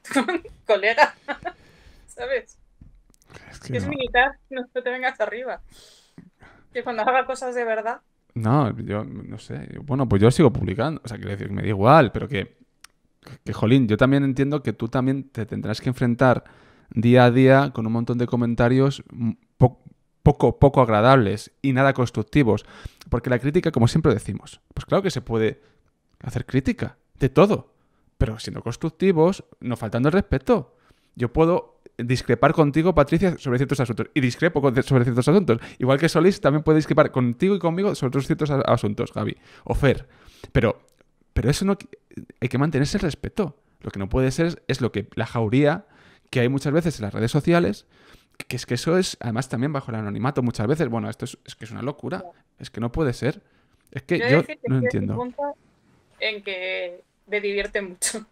Colega, ¿sabes? Es Que que es no. militar, no te vengas arriba. Que cuando haga cosas de verdad. No, yo no sé. Bueno, pues yo sigo publicando. O sea, quiero decir, me da igual, pero jolín, yo también entiendo que tú también te tendrás que enfrentar día a día con un montón de comentarios poco agradables y nada constructivos. Porque la crítica, como siempre decimos, pues claro que se puede hacer crítica de todo, pero siendo constructivos, no faltando el respeto. Yo puedo discrepar contigo, Patricia, sobre ciertos asuntos y discrepo sobre ciertos asuntos. Igual que Solís también puede discrepar contigo y conmigo sobre otros ciertos asuntos, Gaby o Fer. Pero, pero eso no hay que mantenerse el respeto. Lo que no puede ser es lo que la jauría que hay muchas veces en las redes sociales, que es que eso es además también bajo el anonimato muchas veces. Bueno, esto es que es una locura. Es que no puede ser. Es que Yo he de yo decir que no estoy en un entiendo. punto en que me divierte mucho.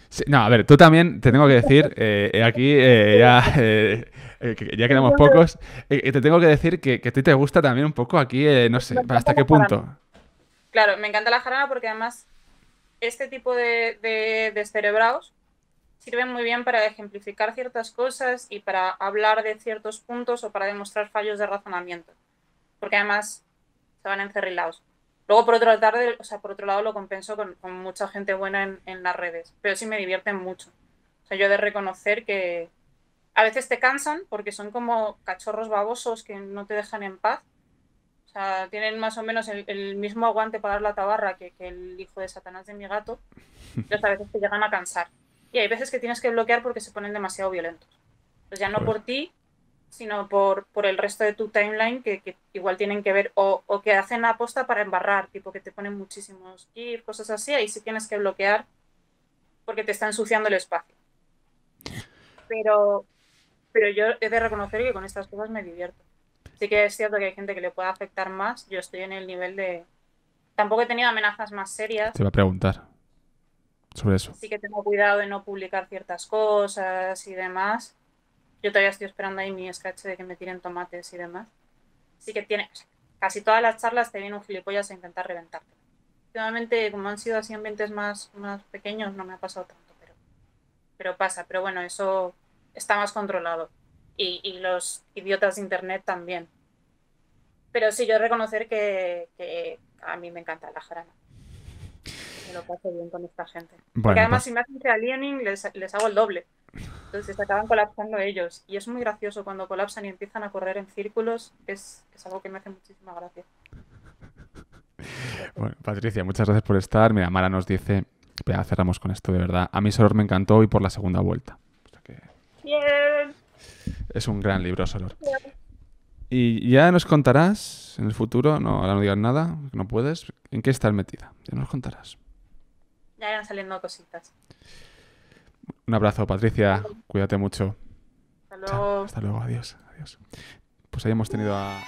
Sí, no, a ver, tú también te tengo que decir, aquí ya quedamos pocos, te tengo que decir que a ti te gusta también un poco aquí, no Me sé, encanta ¿hasta qué la jarana. punto? Claro, me encanta la jarana porque además este tipo de descerebrados sirven muy bien para ejemplificar ciertas cosas y para hablar de ciertos puntos o para demostrar fallos de razonamiento. Porque además se van encerrilados. Luego, por otro lado, lo compenso con mucha gente buena en las redes, pero sí me divierten mucho. O sea, yo he de reconocer que a veces te cansan porque son como cachorros babosos que no te dejan en paz. O sea, tienen más o menos el mismo aguante para dar la tabarra que el hijo de Satanás de mi gato. Entonces a veces te llegan a cansar. Y hay veces que tienes que bloquear porque se ponen demasiado violentos. Pues ya no Joder. por ti, sino por el resto de tu timeline que igual tienen que ver o que hacen aposta para embarrar, tipo que te ponen muchísimos GIF, cosas así, ahí sí tienes que bloquear porque te está ensuciando el espacio. Pero, pero yo he de reconocer que con estas cosas me divierto. Sí que es cierto que hay gente que le puede afectar más, yo estoy en el nivel de... Tampoco he tenido amenazas más Te serias, iba a preguntar sobre eso. sí que tengo cuidado de no publicar ciertas cosas y demás. Yo todavía estoy esperando ahí mi sketch de que me tiren tomates y demás. Sí que tiene, o sea, casi todas las charlas te viene un gilipollas a intentar reventarte. Últimamente, como han sido así ambientes más pequeños, no me ha pasado tanto, pero pasa. Pero bueno, eso está más controlado. Y los idiotas de internet también. Pero sí, yo he de reconocer que a mí me encanta la jarana. Me lo paso bien con esta gente. Porque Bueno, además, pues si me hacen aliening, les hago el doble. Entonces acaban colapsando ellos. Y es muy gracioso cuando colapsan y empiezan a correr en círculos. Es algo que me hace muchísima gracia. bueno, Patricia, muchas gracias por estar. Mira, Mara nos dice, ya cerramos con esto de verdad. A mí Soror me encantó y por la segunda vuelta. O sea que Bien. Es un gran libro, Solor. Y ya nos contarás en el futuro, no, ahora no digas nada, no puedes, en qué estás metida. Ya nos contarás. Ya irán saliendo cositas. Un abrazo, Patricia. Cuídate mucho. Hasta Chao. luego. Hasta luego. Adiós. Adiós. Pues ahí hemos tenido a...